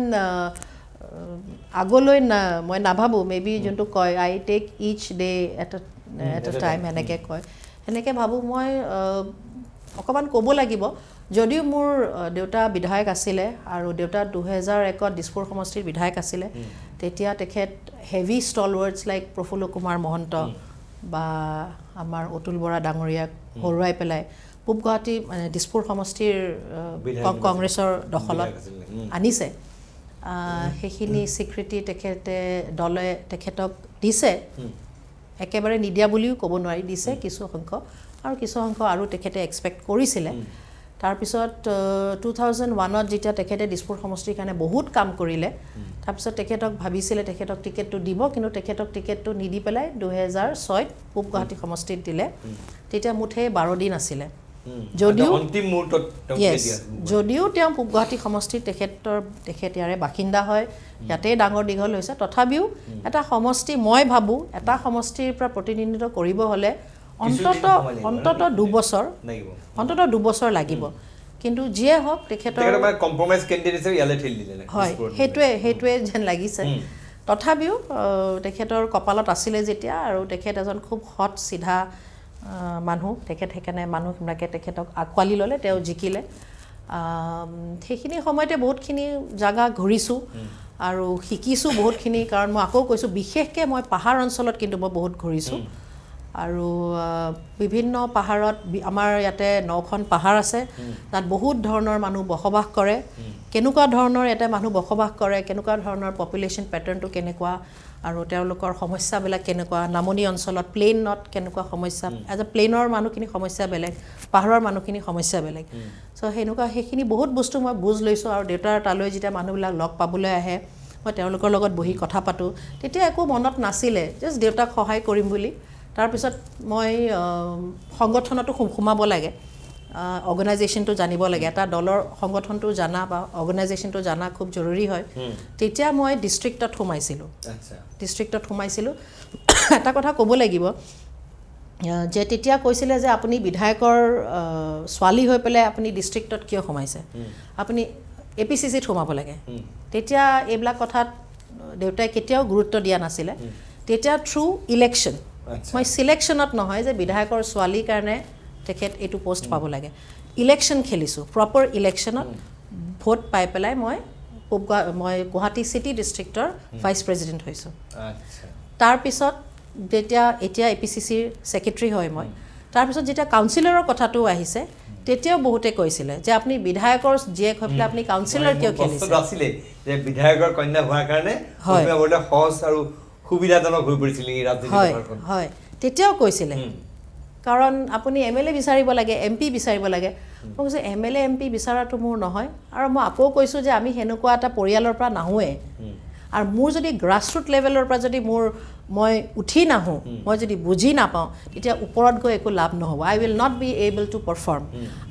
আগলৈ মই নাভাবোঁ মেবি যোনটো কয় I take each day at a time এনেকৈ কয় সেনেকৈ ভাবোঁ মই অকণমান ক'ব লাগিব যদিও মোৰ দেউতা বিধায়ক আছিলে আৰু দেউতা 2001ত দিছপুৰ সমষ্টিৰ বিধায়ক আছিলে তেতিয়া তেখেত হেভি ষ্টলৱাৰ্ডছ লাইক প্ৰফুল্ল কুমাৰ মহন্ত বা আমাৰ অতুল বৰা ডাঙৰীয়াক হৰুৱাই পেলাই পূব গুৱাহাটী মানে দিছপুৰ সমষ্টিৰ কংগ্ৰেছৰ দখলত আনিছে সেইখিনি স্বীকৃতি তেখেতে দলে তেখেতক দিছে একেবাৰে নিদিয়া বুলিও ক'ব নোৱাৰি দিছে কিছু সংখ্যক আৰু তেখেতে এক্সপেক্ট কৰিছিলে তাৰপিছত 2001ত যেতিয়া তেখেতে দিছপুৰ সমষ্টিৰ কাৰণে বহুত কাম কৰিলে তাৰপিছত তেখেতক ভাবিছিলে তেখেতক টিকেটটো দিব কিন্তু তেখেতক টিকেটটো নিদি পেলাই 2006ত পূব গুৱাহাটী সমষ্টিত দিলে তেতিয়া মুঠে 12 দিন আছিলে যদিও তেওঁ পূব গুৱাহাটী সমষ্টিত তেখেত ইয়াৰে বাসিন্দা হয় ইয়াতে ডাঙৰ দীঘল হৈছে তথাপিও এটা সমষ্টি মই ভাবোঁ এটা সমষ্টিৰ পৰা প্ৰতিনিধিত্ব কৰিব হ'লে অন্তত 2 বছৰ লাগিব কিন্তু যিয়ে হওক তেখেতৰ কম্প্ৰমাইজ কেণ্ডিডেটে ইয়ালে ঠেলি দিলে হয় সেইটোৱে যেন লাগিছে তথাপিও তেখেতৰ কপালত আছিলে যেতিয়া আৰু তেখেত এজন খুব হট চিধা মানুহ সেইকাৰণে মানুহবিলাকে তেখেতক আঁকোৱালি ল'লে তেওঁ জিকিলে সেইখিনি সময়তে বহুতখিনি জাগা ঘূৰিছোঁ আৰু শিকিছোঁ বহুতখিনি কাৰণ মই আকৌ কৈছোঁ বিশেষকৈ মই পাহাৰ অঞ্চলত কিন্তু মই বহুত ঘূৰিছোঁ আৰু বিভিন্ন পাহাৰত আমাৰ ইয়াতে 9খন পাহাৰ আছে তাত বহুত ধৰণৰ মানুহ বসবাস কৰে কেনেকুৱা ধৰণৰ ইয়াতে মানুহ বসবাস কৰে কেনেকুৱা ধৰণৰ পপুলেশ্যন পেটাৰ্ণটো কেনেকুৱা আৰু তেওঁলোকৰ সমস্যাবিলাক কেনেকুৱা নামনি অঞ্চলত প্লেইনত কেনেকুৱা সমস্যা এজ এ প্লেইনৰ মানুহখিনি সমস্যা বেলেগ পাহাৰৰ মানুহখিনি সমস্যা বেলেগ চ' সেইখিনি বহুত বস্তু মই বুজ লৈছোঁ আৰু দেউতাৰ তালৈ যেতিয়া মানুহবিলাক লগ পাবলৈ আহে মই তেওঁলোকৰ লগত বহি কথা পাতোঁ তেতিয়া একো মনত নাছিলে জাষ্ট দেউতাক সহায় কৰিম বুলি তাৰপিছত মই সংগঠনতো সোমাব লাগে অৰ্গেনাইজেশ্যনটো জানিব লাগে এটা দলৰ সংগঠনটো জানা বা অৰ্গেনাইজেশ্যনটো জানা খুব জৰুৰী হয় তেতিয়া মই ডিষ্ট্ৰিক্টত সোমাইছিলোঁ এটা কথা ক'ব লাগিব যে তেতিয়া কৈছিলে যে আপুনি বিধায়কৰ ছোৱালী হৈ পেলাই আপুনি ডিষ্ট্ৰিক্টত কিয় সোমাইছে আপুনি APCCত সোমাব লাগে তেতিয়া এইবিলাক কথাত দেউতাই কেতিয়াও গুৰুত্ব দিয়া নাছিলে তেতিয়া থ্ৰু ইলেকশ্যন মই চিলেকশ্যনত নহয় যে বিধায়কৰ ছোৱালীৰ কাৰণে তেখেত এইটো পোষ্ট পাব লাগে ইলেকশ্যন খেলিছোঁ প্ৰপাৰ ইলেকশ্যনত ভোট পাই পেলাই মই গুৱাহাটী চিটি ডিষ্ট্ৰিক্টৰ ভাইচ প্ৰেছিডেণ্ট হৈছোঁ তাৰপিছত এতিয়া APCCৰ ছেক্ৰেটাৰী হয় মই তাৰপিছত যেতিয়া কাউন্সিলৰৰ কথাটো আহিছে তেতিয়াও বহুতে কৈছিলে যে আপুনি বিধায়কৰ জীয়েক হৈ পেলাই আপুনি কাউন্সিলৰ কিয় খেলিছে বিধায়কৰ কন্যা হোৱাৰ কাৰণে সহজ আৰু সুবিধাজনক হৈ পৰিছিল হয় তেতিয়াও কৈছিলে কাৰণ আপুনি MLA বিচাৰিব লাগে MP বিচাৰিব লাগে মই কৈছোঁ MLA MP বিচাৰাটো মোৰ নহয় আৰু মই আকৌ কৈছোঁ যে আমি সেনেকুৱা এটা পৰিয়ালৰ পৰা নাহোঁৱে আৰু মোৰ যদি গ্ৰাছৰুট লেভেলৰ পৰা যদি মই উঠি নাহোঁ মই যদি বুজি নাপাওঁ তেতিয়া ওপৰত গৈ একো লাভ নহ'ব I will not be able to perform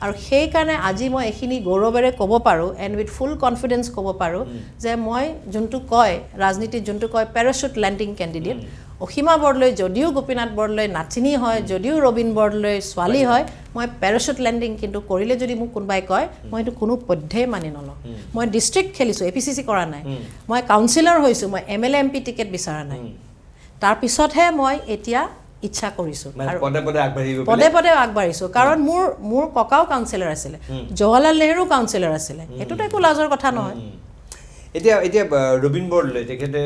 আৰু সেইকাৰণে আজি মই এইখিনি গৌৰৱেৰে ক'ব পাৰোঁ এণ্ড উইথ ফুল কনফিডেঞ্চ ক'ব পাৰোঁ যে মই যোনটো কয় ৰাজনীতিত যোনটো কয় parachute landing candidate Asima Bordoloi যদিও গোপীনাথ বৰদলৈ নাতিনী হয় যদিও ৰবীন বৰদলৈ ছোৱালী হয় মই পেৰাচুট লেণ্ডিং কিন্তু কৰিলে যদি মোক কোনোবাই কয় মই সেইটো কোনো পধ্যেই মানি নলওঁ মই ডিষ্ট্ৰিক্ট খেলিছোঁ APCC কৰা নাই মই কাউন্সিলৰ হৈছোঁ মই MLA MP টিকেট বিচৰা নাই তাৰপিছতহে মই এতিয়া ইচ্ছা কৰিছোঁ পদে পদে আগবাঢ়িছোঁ কাৰণ মোৰ ককাও কাউন্সিলৰ আছিলে জৱাহৰলাল নেহৰু কাউন্সিলৰ আছিলে সেইটোতো একো লাজৰ কথা নহয় এতিয়া ৰবীন বৰদলৈ তেখেতে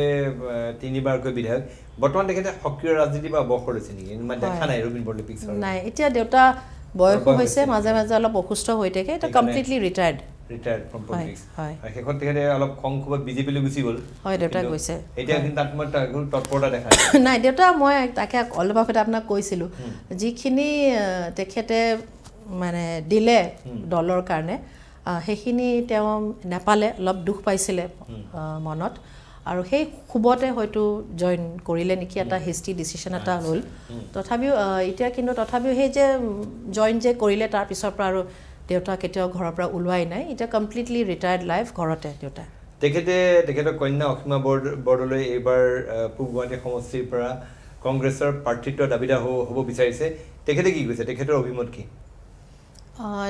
3বাৰকৈ বিধায়ক বৰ্তমান তেখেতে সক্ৰিয় ৰাজনীতি বা অৱসৰ লৈছে নেকি দেখা নাই ৰবীন বৰদলৈ পিকচাৰ নাই এতিয়া দেউতা বয়সো হৈছে মাজে মাজে অলপ অসুস্থ হৈ থাকে এটা কমপ্লিটলি ৰিটায়াৰ্ড ফ্ৰম পলিটিক্স শেষত তেখেতে অলপ খংখুবত বিজেপিলৈ গুচি গ'ল হয় দেউতা গৈছে এতিয়া কিন্তু তাত মই তৎপৰতা দেখা নাই দেউতা মই তাকে অলপ আগতে আপোনাক কৈছিলোঁ যিখিনি তেখেতে মানে দিলে দলৰ কাৰণে সেইখিনি তেওঁ নাপালে অলপ দুখ পাইছিলে মনত আৰু সেই খুবতে হয়তো জইন কৰিলে নেকি এটা হেষ্টি ডিচিশ্যন এটা হ'ল তথাপিও এতিয়া কিন্তু তথাপিও সেই যে জইন যে কৰিলে তাৰ পিছৰ পৰা আৰু দেউতা কেতিয়াও ঘৰৰ পৰা ওলোৱাই নাই এতিয়া কমপ্লিটলি ৰিটায়াৰ্ড লাইফ ঘৰতে দেউতা তেখেতৰ কন্যা অসীমা বৰদলৈ এইবাৰ পূব গুৱাহাটী সমষ্টিৰ পৰা কংগ্ৰেছৰ প্ৰাৰ্থিত্ব দাবীদাৰ হ'ব বিচাৰিছে তেখেতে কি কৈছে তেখেতৰ অভিমত কি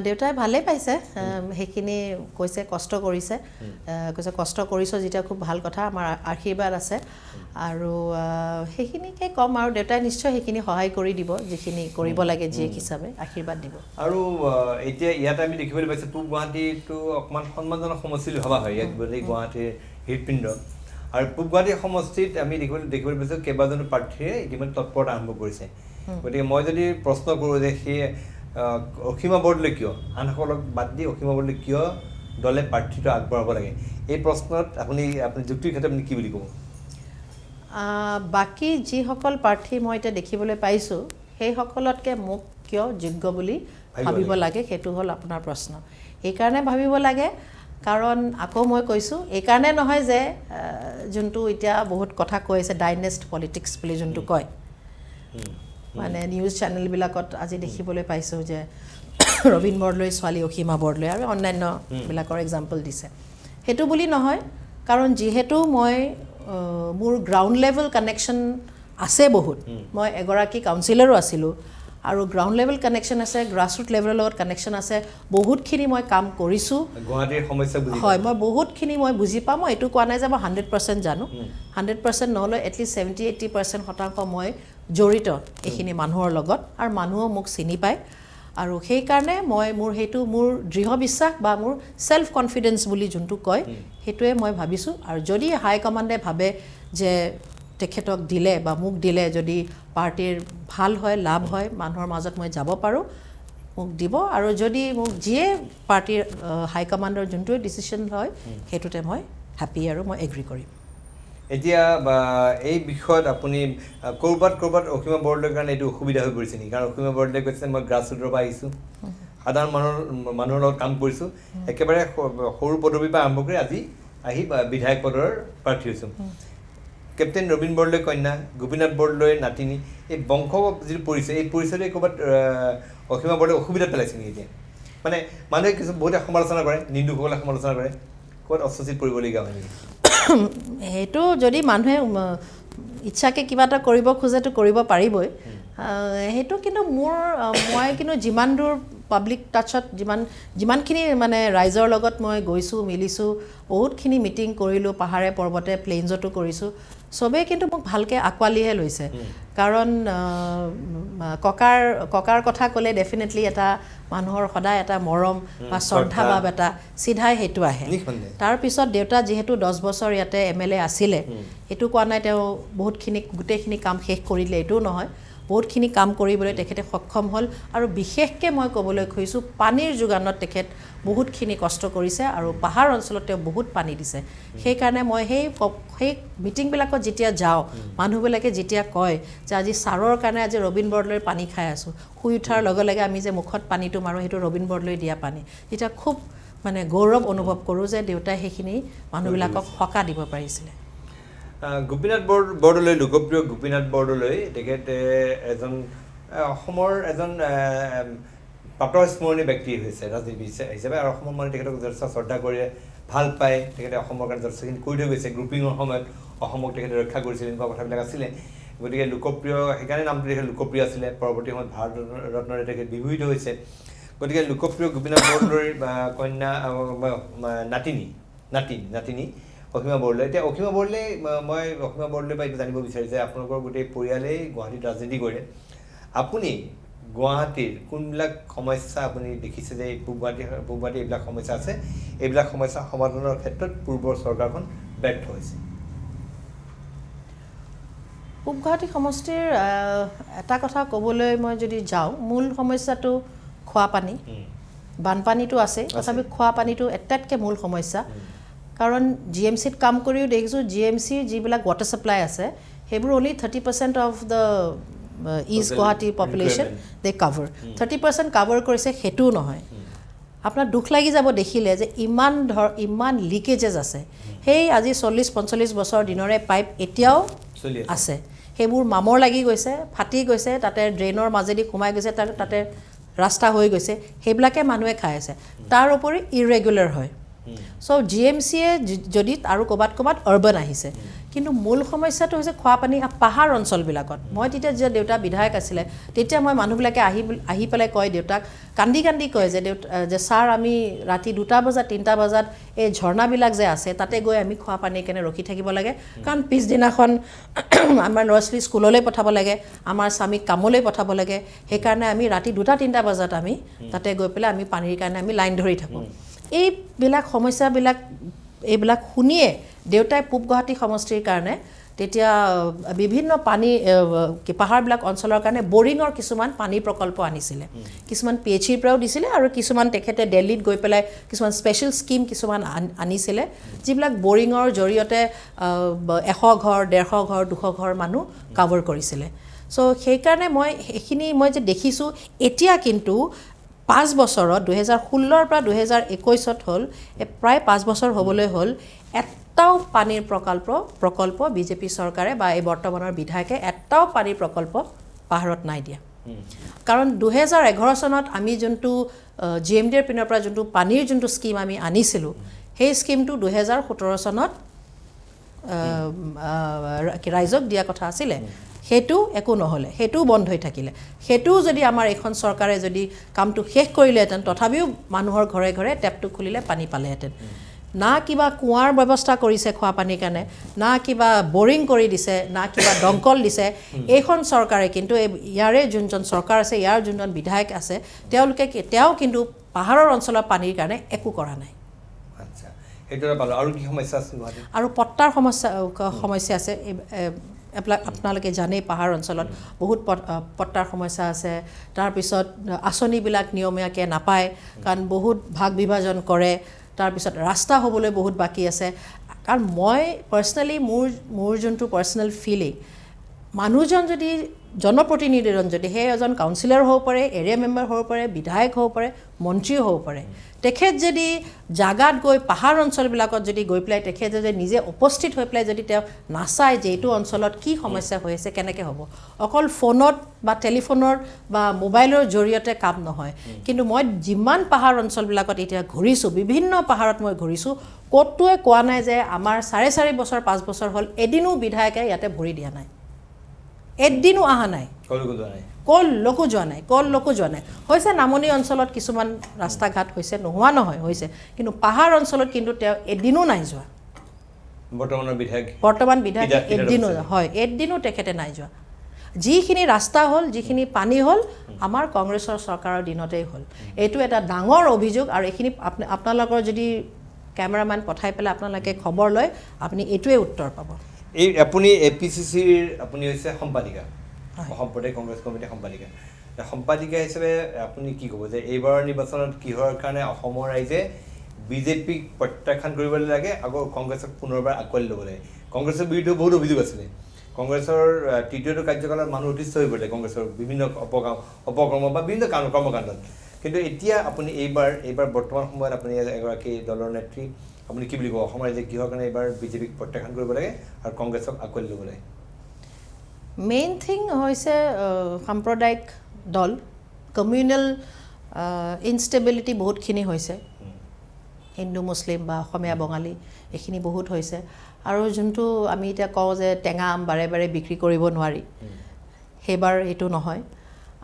দেউতাই ভালেই পাইছে সেইখিনি কৈছে কষ্ট কৰিছে কৈছে কষ্ট কৰিছ যেতিয়া খুব ভাল কথা আমাৰ আশীৰ্বাদ আছে আৰু সেইখিনিকে ক'ম আৰু দেউতাই নিশ্চয় সেইখিনি সহায় কৰি দিব যিখিনি কৰিব লাগে জীয়েক হিচাপে আশীৰ্বাদ দিব আৰু এতিয়া ইয়াত আমি দেখিবলৈ পাইছোঁ পূব গুৱাহাটীটো অকণমান সন্মানজনক সমষ্টি ভবা হয় ইয়াত গোটেই গুৱাহাটীৰ হৃদপিণ্ড আৰু পূব গুৱাহাটী সমষ্টিত আমি দেখিবলৈ পাইছোঁ কেইবাজনো প্ৰাৰ্থীয়ে ইতিমধ্যে তৎপৰতা আৰম্ভ কৰিছে গতিকে মই যদি প্ৰশ্ন কৰোঁ যে সেই অসীমা বৰদলৈ কিয় আনসকলক বাদ দি অসীমা বৰদলৈ কিয় দলে প্ৰাৰ্থীটো আগবঢ়াব লাগে এই প্ৰশ্নত আপুনি যুক্তিৰ ক্ষেত্ৰত আপুনি কি বুলি ক'ব বাকী যিসকল প্ৰাৰ্থী মই এতিয়া দেখিবলৈ পাইছোঁ সেইসকলতকৈ মোক কিয় যোগ্য বুলি ভাবিব লাগে সেইটো হ'ল আপোনাৰ প্ৰশ্ন এইকাৰণে ভাবিব লাগে কাৰণ আকৌ মই কৈছোঁ এইকাৰণে নহয় যে যোনটো এতিয়া বহুত কথা কৈ আছে ডাইনেষ্ট পলিটিক্স বুলি যোনটো কয় মানে নিউজ চেনেলবিলাকত আজি দেখিবলৈ পাইছোঁ যে ৰবীন বৰদলৈৰ ছোৱালী অসীমা বৰদলৈ আৰু অন্যান্যবিলাকৰ এক্সাম্পল দিছে সেইটো বুলি নহয় কাৰণ যিহেতু মই মোৰ গ্ৰাউণ্ড লেভেল কানেকশ্যন আছে বহুত মই এগৰাকী কাউন্সিলৰো আছিলোঁ আৰু গ্ৰাউণ্ড লেভেল কানেকশ্যন আছে গ্ৰাছৰুট লেভেলৰ লগত কানেকশ্যন আছে বহুতখিনি মই কাম কৰিছোঁ গুৱাহাটীৰ সমস্যা বুজি হয় মই বহুতখিনি মই বুজি পাওঁ মই এইটো কোৱা নাই যে মই 100% জানো 100% নহ'লেও এটলিষ্ট 70-80% শতাংশ মই জড়িত এইখিনি মানুহৰ লগত আৰু মানুহো মোক চিনি পায় আৰু সেইকাৰণে মই মোৰ দৃঢ় বিশ্বাস বা মোৰ ছেল্ফ কনফিডেন্স বুলি যোনটো কয় সেইটোৱে মই ভাবিছোঁ আৰু যদি হাই কমাণ্ডে ভাবে যে তেখেতক দিলে বা মোক দিলে যদি পাৰ্টিৰ ভাল হয় লাভ হয় মানুহৰ মাজত মই যাব পাৰোঁ মোক দিব আৰু যদি মোক যিয়ে পাৰ্টিৰ হাই কমাণ্ডৰ যোনটোৱে ডিচিশ্যন হয় সেইটোতে মই হেপী আৰু মই এগ্ৰি কৰিম এতিয়া এই বিষয়ত আপুনি ক'ৰবাত অসীমা বৰদলৈৰ কাৰণে এইটো অসুবিধা হৈ পৰিছে নেকি কাৰণ অসীমা বৰদলৈ কৈছে মই গ্ৰাছৰুটৰ পৰা আহিছোঁ সাধাৰণ মানুহৰ লগত কাম কৰিছোঁ একেবাৰে সৰু পদবীৰ পৰা আৰম্ভ কৰি আজি আহি বিধায়ক পদৰ প্ৰাৰ্থী হৈছোঁ কেপ্টেইন ৰবীন বৰদলৈ কন্যা গোপীনাথ বৰদলৈৰ নাতিনী এই বংশ যিটো পৰিচয় এই পৰিচয়টোৱে ক'ৰবাত অসীমা বৰদলৈ অসুবিধাত পেলাইছে নেকি এতিয়া মানে মানুহে বহুতে সমালোচনা কৰে নিন্দুকসকলে সমালোচনা কৰে ক'ৰবাত অস্বস্তিত পৰিবলগীয়া হয় নেকি সেইটো যদি মানুহে ইচ্ছাকৈ কিবা এটা কৰিব খোজেতো কৰিব পাৰিবই সেইটো কিন্তু মই কিন্তু যিমান দূৰ পাব্লিক টাচত যিমানখিনি মানে ৰাইজৰ লগত মই গৈছোঁ মিলিছোঁ বহুতখিনি মিটিং কৰিলোঁ পাহাৰে পৰ্বতে প্লেইনছতো কৰিছোঁ চবেই কিন্তু মোক ভালকৈ আঁকোৱালিহে লৈছে কাৰণ ককাৰ কথা ক'লে ডেফিনেটলি এটা মানুহৰ সদায় এটা মৰম বা শ্ৰদ্ধা ভাৱ এটা চিধাই সেইটো আহে তাৰপিছত দেউতা যিহেতু 10 বছৰ ইয়াতে MLA আছিলে এইটো কোৱা নাই তেওঁ গোটেইখিনি কাম শেষ কৰিলে এইটোও নহয় বহুতখিনি কাম কৰিবলৈ তেখেতে সক্ষম হ'ল আৰু বিশেষকৈ মই ক'বলৈ খুজিছোঁ পানীৰ যোগানত তেখেত বহুতখিনি কষ্ট কৰিছে আৰু পাহাৰ অঞ্চলত তেওঁ বহুত পানী দিছে সেইকাৰণে মই সেই মিটিংবিলাকত যেতিয়া যাওঁ মানুহবিলাকে যেতিয়া কয় যে আজি ছাৰৰ কাৰণে আজি ৰবীন বৰদলৈৰ পানী খাই আছোঁ শুই উঠাৰ লগে লগে আমি যে মুখত পানীটো মাৰোঁ সেইটো ৰবীন বৰদলৈ দিয়া পানী তেতিয়া খুব মানে গৌৰৱ অনুভৱ কৰোঁ যে দেউতাই সেইখিনি মানুহবিলাকক সকাহ দিব পাৰিছিলে গোপীনাথ বৰদলৈ লোকপ্ৰিয় গোপীনাথ বৰদলৈ তেখেতে অসমৰ এজন প্ৰাতঃস্মৰণীয় ব্যক্তি হৈছে ৰাজনীতি হিচাপে আৰু অসমৰ মানুহে তেখেতক যথেষ্ট শ্ৰদ্ধা কৰে ভাল পায় তেখেতে অসমৰ কাৰণে যথেষ্টখিনি কৰি থৈ গৈছে গ্ৰুপিঙৰ সময়ত অসমক তেখেতে ৰক্ষা কৰিছিল এনেকুৱা কথাবিলাক আছিলে গতিকে লোকপ্ৰিয় সেইকাৰণে নামটো তেখেত লোকপ্ৰিয় আছিলে পৰৱৰ্তী সময়ত ভাৰত ৰত্নৰে তেখেত বিভূষিত হৈছে গতিকে লোকপ্ৰিয় গোপীনাথ বৰদলৈৰ কন্যা নাতিনী অসীমা বৰদলৈ এতিয়া অসীমা বৰদলৈ মই অসীমা বৰদলৈ পৰা এইটো জানিব বিচাৰিছোঁ যে আপোনালোকৰ গোটেই পৰিয়ালেই গুৱাহাটীত ৰাজনীতি কৰে আপুনি গুৱাহাটীৰ কোনবিলাক সমস্যা আপুনি দেখিছে যে পূব গুৱাহাটী এইবিলাক সমস্যা আছে এইবিলাক সমস্যা সমাধানৰ ক্ষেত্ৰত পূৰ্বৰ চৰকাৰখন ব্যৰ্থ হৈছে পূব গুৱাহাটী সমষ্টিৰ এটা কথা ক'বলৈ মই যদি যাওঁ মূল সমস্যাটো খোৱা পানী বানপানীটো আছে তথাপি খোৱা পানীটো আটাইতকৈ মূল সমস্যা কাৰণ GMCত কাম কৰিও দেখিছোঁ GMCৰ যিবিলাক ৱাটাৰ ছাপ্লাই আছে সেইবোৰ only 30% of the East Guwahati population they cover 30% cover কৰিছে সেইটোও নহয় আপোনাৰ দুখ লাগি যাব দেখিলে যে ইমান লিকেজেছ আছে সেই আজি 40-45 বছৰ দিনৰে পাইপ এতিয়াও আছে সেইবোৰ মামৰ লাগি গৈছে ফাটি গৈছে তাতে ড্ৰেইনৰ মাজেদি সোমাই গৈছে তাতে ৰাস্তা হৈ গৈছে সেইবিলাকে মানুহে খাই আছে তাৰ উপৰি ইৰেগুলাৰ হয় সো GMCয়ে যদি আৰু ক'বাত আৰ্বান আহিছে কিন্তু মূল সমস্যাটো হৈছে খোৱা পানী পাহাৰ অঞ্চলবিলাকত মই তেতিয়া যে দেউতা বিধায়ক আছিলে তেতিয়া মই মানুহবিলাকে আহি পেলাই কয় দেউতাক কান্দি কয় যে ছাৰ আমি ৰাতি 2টা বজাত 3টা বজাত এই ঝৰ্ণাবিলাক যে আছে তাতে গৈ আমি খোৱা পানীৰ কাৰণে ৰখি থাকিব লাগে কাৰণ পিছদিনাখন আমাৰ ল'ৰা ছোৱালী স্কুললৈ পঠাব লাগে আমাৰ স্বামীক কামলৈ পঠাব লাগে সেইকাৰণে আমি ৰাতি 2টা-3টা বজাত আমি তাতে গৈ পেলাই আমি পানীৰ কাৰণে আমি লাইন ধৰি থাকোঁ এইবিলাক সমস্যাবিলাক এইবিলাক শুনিয়ে দেউতাই পূব গুৱাহাটী সমষ্টিৰ কাৰণে তেতিয়া বিভিন্ন পানী পাহাৰবিলাক অঞ্চলৰ কাৰণে বৰিঙৰ কিছুমান পানী প্ৰকল্প আনিছিলে কিছুমান PHCৰ পৰাও দিছিলে আৰু কিছুমান তেখেতে দিল্লীত গৈ পেলাই কিছুমান স্পেচিয়েল স্কিম কিছুমান আনিছিলে যিবিলাক বৰিঙৰ জৰিয়তে 100 ঘৰ 150 ঘৰ 200 ঘৰ মানুহ কভাৰ কৰিছিলে সো সেইকাৰণে মই যে দেখিছোঁ এতিয়া কিন্তু 5 বছৰত 2016 পৰা 2021 হ'ল প্ৰায় 5 বছৰ হ'বলৈ হ'ল এটাও পানীৰ প্ৰকল্প বিজেপি চৰকাৰে বা এই বৰ্তমানৰ বিধায়কে এটাও পানীৰ প্ৰকল্প পাহাৰত নাই দিয়া কাৰণ 2011 চনত আমি যোনটো GMDৰ পিনৰ পৰা যোনটো পানীৰ যোনটো স্কিম আমি আনিছিলোঁ সেই স্কিমটো 2017 চনত ৰাইজক দিয়া কথা আছিলে হেতু একো নহলে হেতু বন্ধ হৈ থাকিলে হেতু যদি আমাৰ এখন চৰকাৰে যদি কামটো শেষ কৰিলেহেঁতেন তথাপিও মানুহৰ ঘৰে ঘৰে টেপটো খুলিলে পানী পালেহেঁতেন না কিবা কুঁৱাৰ ব্যৱস্থা কৰিছে খোৱা পানীৰ কাৰণে না কিবা বৰিং কৰি দিছে না কিবা দমকল দিছে এইখন চৰকাৰে কিন্তু ইয়াৰে যোনজন চৰকাৰ আছে ইয়াৰ যোনজন বিধায়ক আছে তেওঁ কিন্তু পাহাৰৰ অঞ্চলৰ পানীৰ কাৰণে একো কৰা নাই আচ্ছা এইটোৰ পালো আৰু কি সমস্যা আছে আৰু পট্টাৰ সমস্যা আছে আপোনালোকে জানে পাহাৰ অঞ্চলত বহুত পট্টাৰ সমস্যা আছে তাৰ পিছত আঁচনিবিলাক নিয়মীয়াকৈ নাপায় কাৰণ বহুত ভাগ বিভাজন কৰে তাৰ পিছত ৰাস্তা হ'বলৈ বহুত বাকি আছে কাৰণ মই পাৰ্সোনালি মোৰ যোনটো পাৰ্সোনাল ফিলিং মানুহজন যদি জনপ্ৰতিনিধিজন যদি সেই এজন কাউন্সিলৰ হ'ব পাৰে এৰিয়া মেম্বাৰ হ'ব পাৰে বিধায়ক হ'ব পাৰে মন্ত্ৰী হ'ব পাৰে তেখেত যদি জাগাত গৈ পাহাৰ অঞ্চলবিলাকত যদি গৈ পেলাই তেখেত যদি নিজে উপস্থিত হৈ পেলাই যদি তেওঁ নাচায় যে এইটো অঞ্চলত কি সমস্যা হৈ আছে কেনেকৈ হ'ব অকল ফোনত বা টেলিফোনৰ বা মোবাইলৰ জৰিয়তে কাম নহয় কিন্তু মই যিমান পাহাৰ অঞ্চলবিলাকত এতিয়া ঘূৰিছোঁ বিভিন্ন পাহাৰত মই ঘূৰিছোঁ ক'তোৱে কোৱা নাই যে আমাৰ 4.5 বছৰ 5 বছৰ হ'ল এদিনো বিধায়কে ইয়াতে ভৰি দিয়া নাই এদিনো আহা নাই কল লোকো যোৱা নাই হৈছে নামনি অঞ্চলত কিছুমান ৰাস্তা ঘাট হৈছে নোহোৱা নহয় হৈছে কিন্তু পাহাৰ অঞ্চলত কিন্তু তেওঁ এদিনো নাই যোৱা বৰ্তমান বিধায়ক এদিনো তেখেতে নাই যোৱা যিখিনি ৰাস্তা হ'ল যিখিনি পানী হ'ল আমাৰ কংগ্ৰেছৰ চৰকাৰৰ দিনতেই হ'ল এইটো এটা ডাঙৰ অভিযোগ আৰু এইখিনি আপোনালোকৰ যদি কেমেৰামেন পঠাই পেলাই আপোনালোকে খবৰ লয় আপুনি এইটোৱে উত্তৰ পাব এই আপুনি APCCৰ আপুনি হৈছে সম্পাদিকা অসম প্ৰদেশ কংগ্ৰেছ কমিটিৰ সম্পাদিকা হিচাপে আপুনি কি ক'ব যে এইবাৰৰ নিৰ্বাচনত কিহৰ কাৰণে অসমৰ ৰাইজে বিজেপিক প্ৰত্যাখ্যান কৰিবলৈ লাগে আকৌ কংগ্ৰেছক পুনৰবাৰ আঁকোৱালি ল'ব লাগে কংগ্ৰেছৰ বিৰুদ্ধে বহুত অভিযোগ আছিলে কংগ্ৰেছৰ তৃতীয়টো কাৰ্যকালত মানুহ অতিষ্ঠ হৈ পৰিলে কংগ্ৰেছৰ বিভিন্ন অপকৰ্ম বা বিভিন্ন কৰ্মকাণ্ডত কিন্তু এতিয়া আপুনি এইবাৰ বৰ্তমান সময়ত আপুনি এগৰাকী দলৰ নেত্ৰী আপুনি কি বুলি ক'ব অসমৰ ৰাইজে কিহৰ কাৰণে এইবাৰ বিজেপিক প্ৰত্যাখ্যান কৰিব লাগে আৰু কংগ্ৰেছক আঁকোৱালি ল'ব লাগে মেইন থিং হৈছে সাম্প্ৰদায়িক দল কমিউনেল ইনষ্টেবিলিটি বহুতখিনি হৈছে হিন্দু মুছলিম বা অসমীয়া বঙালী এইখিনি বহুত হৈছে আৰু যোনটো আমি এতিয়া কওঁ যে টেঙা আম বাৰে বাৰে বিক্ৰী কৰিব নোৱাৰি সেইবাৰ এইটো নহয়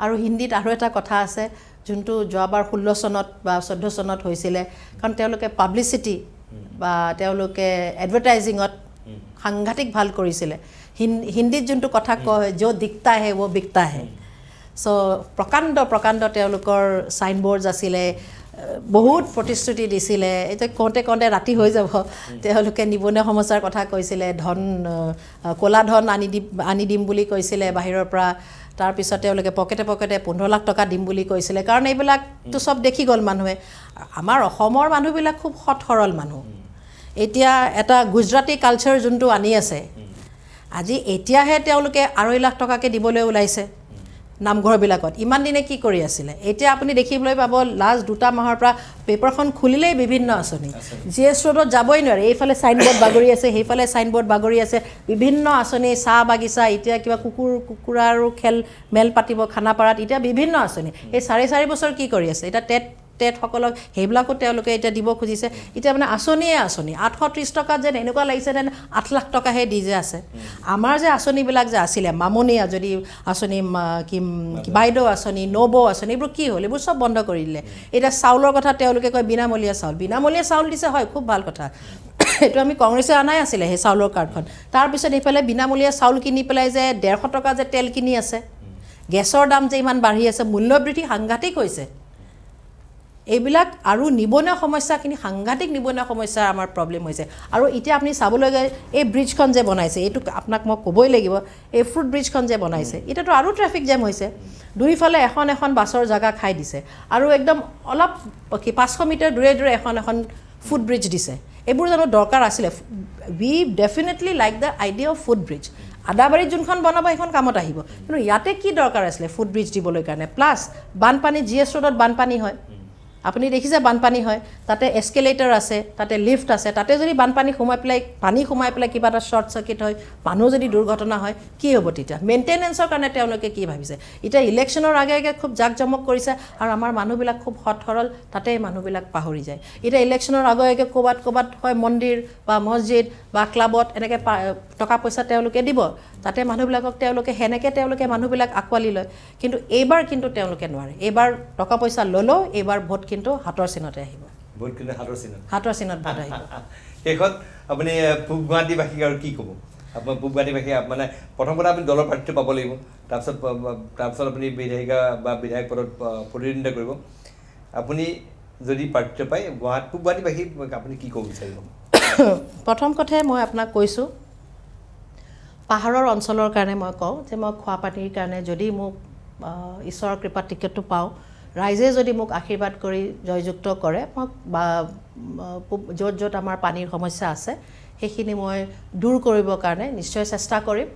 আৰু হিন্দীত আৰু এটা কথা আছে যোনটো যোৱাবাৰ 16 চনত বা 14 চনত হৈছিলে কাৰণ তেওঁলোকে পাব্লিচিটি বা তেওঁলোকে এডভাৰটাইজিঙত সাংঘাতিক ভাল কৰিছিলে হিন্দীত যোনটো কথা কয় যো দিখতা হে वो बिकता है সো প্ৰকাণ্ড তেওঁলোকৰ সাইনবোৰ্ডছ আছিলে বহুত প্ৰতিশ্ৰুতি দিছিলে এটা কওঁতে ৰাতি হৈ যাব তেওঁলোকে নিবনুৱা সমস্যাৰ কথা কৈছিলে ক'লা ধন আনি দিম বুলি কৈছিলে বাহিৰৰ পৰা তাৰ পিছত তেওঁলোকে পকেটে 15 লাখ টকা দিম বুলি কৈছিলে কাৰণ এইবিলাকতো সব দেখি গ'ল মানুহে আমাৰ অসমৰ মানুহবিলাক খুব সৎ সৰল মানুহ এতিয়া এটা গুজৰাটী কালচাৰ যোনটো আনি আছে আজি এতিয়াহে তেওঁলোকে 2.5 লাখ টকাকে দিবলৈ ওলাইছে নামঘৰবিলাকত ইমান দিনে কি কৰি আছিলে এতিয়া আপুনি দেখিবলৈ পাব লাষ্ট 2 মাহৰ পৰা পেপাৰখন খুলিলেই বিভিন্ন আঁচনি জিএছ ৰোডত যাবই নোৱাৰে এইফালে সাইনবোৰ্ড বাগৰি আছে সেইফালে সাইনবোৰ্ড বাগৰি আছে বিভিন্ন আঁচনি চাহ বাগিচা এতিয়া কিবা কুকুৰাৰো খেল মেল পাতিব খানাপাৰাত এতিয়া বিভিন্ন আঁচনি এই 4.5 বছৰ কি কৰি আছে এটা টেটসকলক সেইবিলাকো তেওঁলোকে এতিয়া দিব খুজিছে এতিয়া মানে আঁচনিয়ে আঁচনি 830 টকাত যেন এনেকুৱা লাগিছে যেন 8 লাখ টকাহে দি যে আছে আমাৰ যে আঁচনিবিলাক যে আছিলে মামনিয়া যদি আঁচনি কি বাইদেউ আঁচনি নবৌ আঁচনি এইবোৰ কি হ'ল এইবোৰ চব বন্ধ কৰি দিলে এতিয়া চাউলৰ কথা তেওঁলোকে কয় বিনামূলীয়া চাউল দিছে হয় খুব ভাল কথা এইটো আমি কংগ্ৰেছে আনাই আছিলে সেই চাউলৰ কাৰ্ডখন তাৰপিছত এইফালে বিনামূলীয়া চাউল কিনি পেলাই যে 150 টকা যে তেল কিনি আছে গেছৰ দাম যে ইমান বাঢ়ি আছে মূল্যবৃদ্ধি সাংঘাতিক হৈছে এইবিলাক আৰু নিবনুৱা সমস্যাখিনি সাংঘাতিক নিবনুৱা সমস্যাৰ আমাৰ প্ৰব্লেম হৈছে আৰু এতিয়া আপুনি চাবলৈ গ'লে এই ব্ৰিজখন যে বনাইছে এইটো আপোনাক মই ক'বই লাগিব এই ফ্ৰুট ব্ৰিজখন যে বনাইছে এতিয়াতো আৰু ট্ৰেফিক জাম হৈছে দুইফালে এখন বাছৰ জাগা খাই দিছে আৰু একদম অলপ 500 মিটাৰ দূৰে এখন ফুট ব্ৰিজ দিছে এইবোৰ জানো দৰকাৰ আছিলে we definitely like the idea of foot bridge আদাবাৰীত যোনখন বনাব এখন কামত আহিব কিন্তু ইয়াতে কি দৰকাৰ আছিলে ফুট ব্ৰিজ দিবলৈ কাৰণে প্লাছ বানপানী GS ৰোডত বানপানী হয় আপুনি দেখিছে বানপানী হয় তাতে এস্কেলেটৰ আছে তাতে লিফ্ট আছে তাতে যদি বানপানী পানী সোমাই পেলাই কিবা এটা শ্বৰ্ট সাৰ্কিট হয় মানুহ যদি দুৰ্ঘটনা হয় কি হ'ব তেতিয়া মেইনটেনেন্সৰ কাৰণে তেওঁলোকে কি ভাবিছে এতিয়া ইলেকশ্যনৰ আগে খুব জাকজমক কৰিছে আৰু আমাৰ মানুহবিলাক খুব হট সৰল তাতে মানুহবিলাক পাহৰি যায় এতিয়া ইলেকশ্যনৰ আগে ক'বাত হয় মন্দিৰ বা মছজিদ বা ক্লাবত এনেকৈ টকা পইচা তেওঁলোকে দিব তাতে মানুহবিলাকক তেওঁলোকে মানুহবিলাক আঁকোৱালি লয় কিন্তু এইবাৰ কিন্তু তেওঁলোকে নোৱাৰে এইবাৰ টকা পইচা ল'লেও এইবাৰ ভোট কিন্তু হাতৰ চিনতে আহিব ভোট কিন্তু হাতৰ চিনত ভোট আহিব শেষত আপুনি পূব গুৱাহাটীবাসীক আৰু কি ক'ব আপোনাৰ পূব গুৱাহাটীবাসী মানে প্ৰথম কথা আপুনি দলৰ প্ৰাৰ্থী পাব লাগিব তাৰপিছত আপুনি বিধায়িকা বা বিধায়ক পদত প্ৰতিদ্বন্দ্বিতা কৰিব আপুনি যদি প্ৰাৰ্থী পায় পূব গুৱাহাটীবাসীক আপুনি কি ক'ব বিচাৰিব প্ৰথম কথাই মই আপোনাক কৈছোঁ পাহাৰৰ অঞ্চলৰ কাৰণে মই কওঁ যে মই খোৱা পানীৰ কাৰণে যদি মোক ঈশ্বৰৰ কৃপাত টিকেটটো পাওঁ ৰাইজে যদি মোক আশীৰ্বাদ কৰি জয়যুক্ত কৰে মোক বা য'ত আমাৰ পানীৰ সমস্যা আছে সেইখিনি মই দূৰ কৰিবৰ কাৰণে নিশ্চয় চেষ্টা কৰিম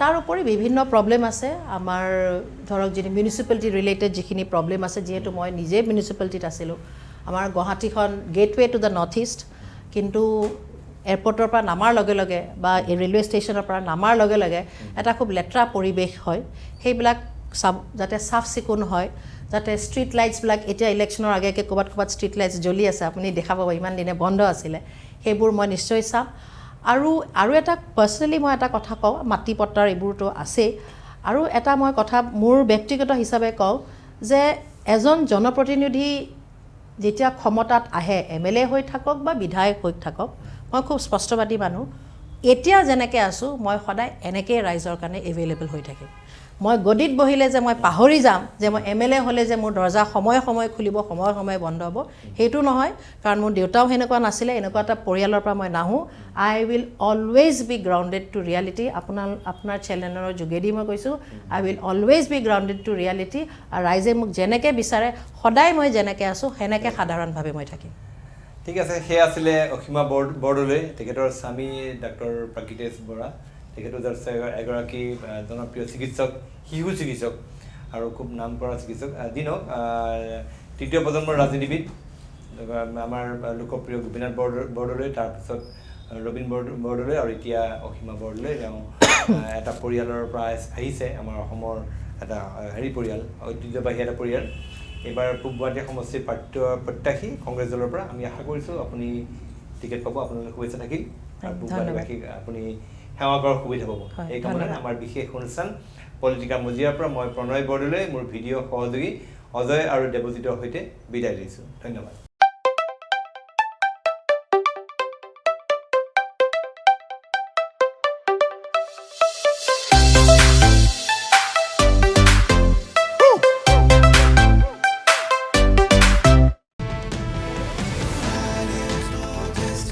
তাৰ উপৰি বিভিন্ন প্ৰব্লেম আছে আমাৰ ধৰক যদি মিউনিচিপালিটি ৰিলেটেড যিখিনি প্ৰব্লেম আছে যিহেতু মই নিজে মিউনিচিপালিটিত আছিলোঁ আমাৰ গুৱাহাটীখন gateway to the north east কিন্তু এয়াৰপৰ্টৰ পৰা নামাৰ লগে বা ৰেলৱে ষ্টেচনৰ পৰা নামাৰ লগে এটা খুব লেতেৰা পৰিৱেশ হয় সেইবিলাক যাতে চাফ চিকুণ হয় যাতে ষ্ট্ৰীট লাইটছবিলাক এতিয়া ইলেকশ্যনৰ আগে ক'ৰবাত ষ্ট্ৰীট লাইটছ জ্বলি আছে আপুনি দেখা পাব ইমান দিনে বন্ধ আছিলে সেইবোৰ মই নিশ্চয় চাম আৰু এটা পাৰ্চনেলি মই এটা কথা কওঁ মাটি পট্টাৰ এইবোৰতো আছেই আৰু এটা মই কথা মোৰ ব্যক্তিগত হিচাপে কওঁ যে এজন জনপ্ৰতিনিধি যেতিয়া ক্ষমতাত আহে MLA হৈ থাকক বা বিধায়ক হৈ থাকক মই খুব স্পষ্টবাদী মানুহ এতিয়া যেনেকৈ আছোঁ মই সদায় এনেকৈ ৰাইজৰ কাৰণে এভেইলেবল হৈ থাকিম মই গদিত বহিলে যে মই পাহৰি যাম যে মই MLA হ'লে যে মোৰ দৰ্জা সময়ে খুলিব সময়ে বন্ধ হ'ব সেইটো নহয় কাৰণ মোৰ দেউতাও সেনেকুৱা নাছিলে এনেকুৱা এটা পৰিয়ালৰ পৰা মই নাহোঁ I will always be grounded to reality আপোনাৰ চেনেলৰ যোগেদি মই কৈছোঁ I will always be grounded to reality আৰু ৰাইজে মোক যেনেকৈ বিচাৰে সদায় মই যেনেকৈ আছোঁ সেনেকৈ সাধাৰণভাৱে মই থাকিম ঠিক আছে সেয়া আছিলে অসীমা বৰদলৈ তেখেতৰ স্বামী ডাক্তৰ প্ৰাকৃতেশ বৰা তেখেতৰ এগৰাকী জনপ্ৰিয় চিকিৎসক শিশু চিকিৎসক আৰু খুব নাম কৰা চিকিৎসক যি নহওক তৃতীয় প্ৰজন্মৰ ৰাজনীতিবিদ আমাৰ লোকপ্ৰিয় গোপীনাথ বৰদলৈ তাৰপিছত ৰবীন বৰদলৈ আৰু এতিয়া অসীমা বৰদলৈ তেওঁ এটা পৰিয়ালৰ পৰা আহিছে আমাৰ অসমৰ এটা পৰিয়াল ঐতিহ্যবাহী এটা পৰিয়াল এইবাৰ পূব গুৱাহাটী সমষ্টিৰ প্ৰত্যাশী কংগ্ৰেছ দলৰ পৰা আমি আশা কৰিছোঁ আপুনি টিকেট পাব আপোনালোকে শুভেচ্ছা থাকিল আৰু পূব গুৱাহাটীবাসীক আপুনি সেৱা কৰাৰ সুবিধা পাব এই কামত আমাৰ বিশেষ অনুষ্ঠান পলিটিকাৰ মজিয়াৰ পৰা মই প্ৰণয় বৰদলৈ মোৰ ভিডিঅ' সহযোগী অজয় আৰু দেৱজিতৰ সৈতে বিদায় লৈছোঁ ধন্যবাদ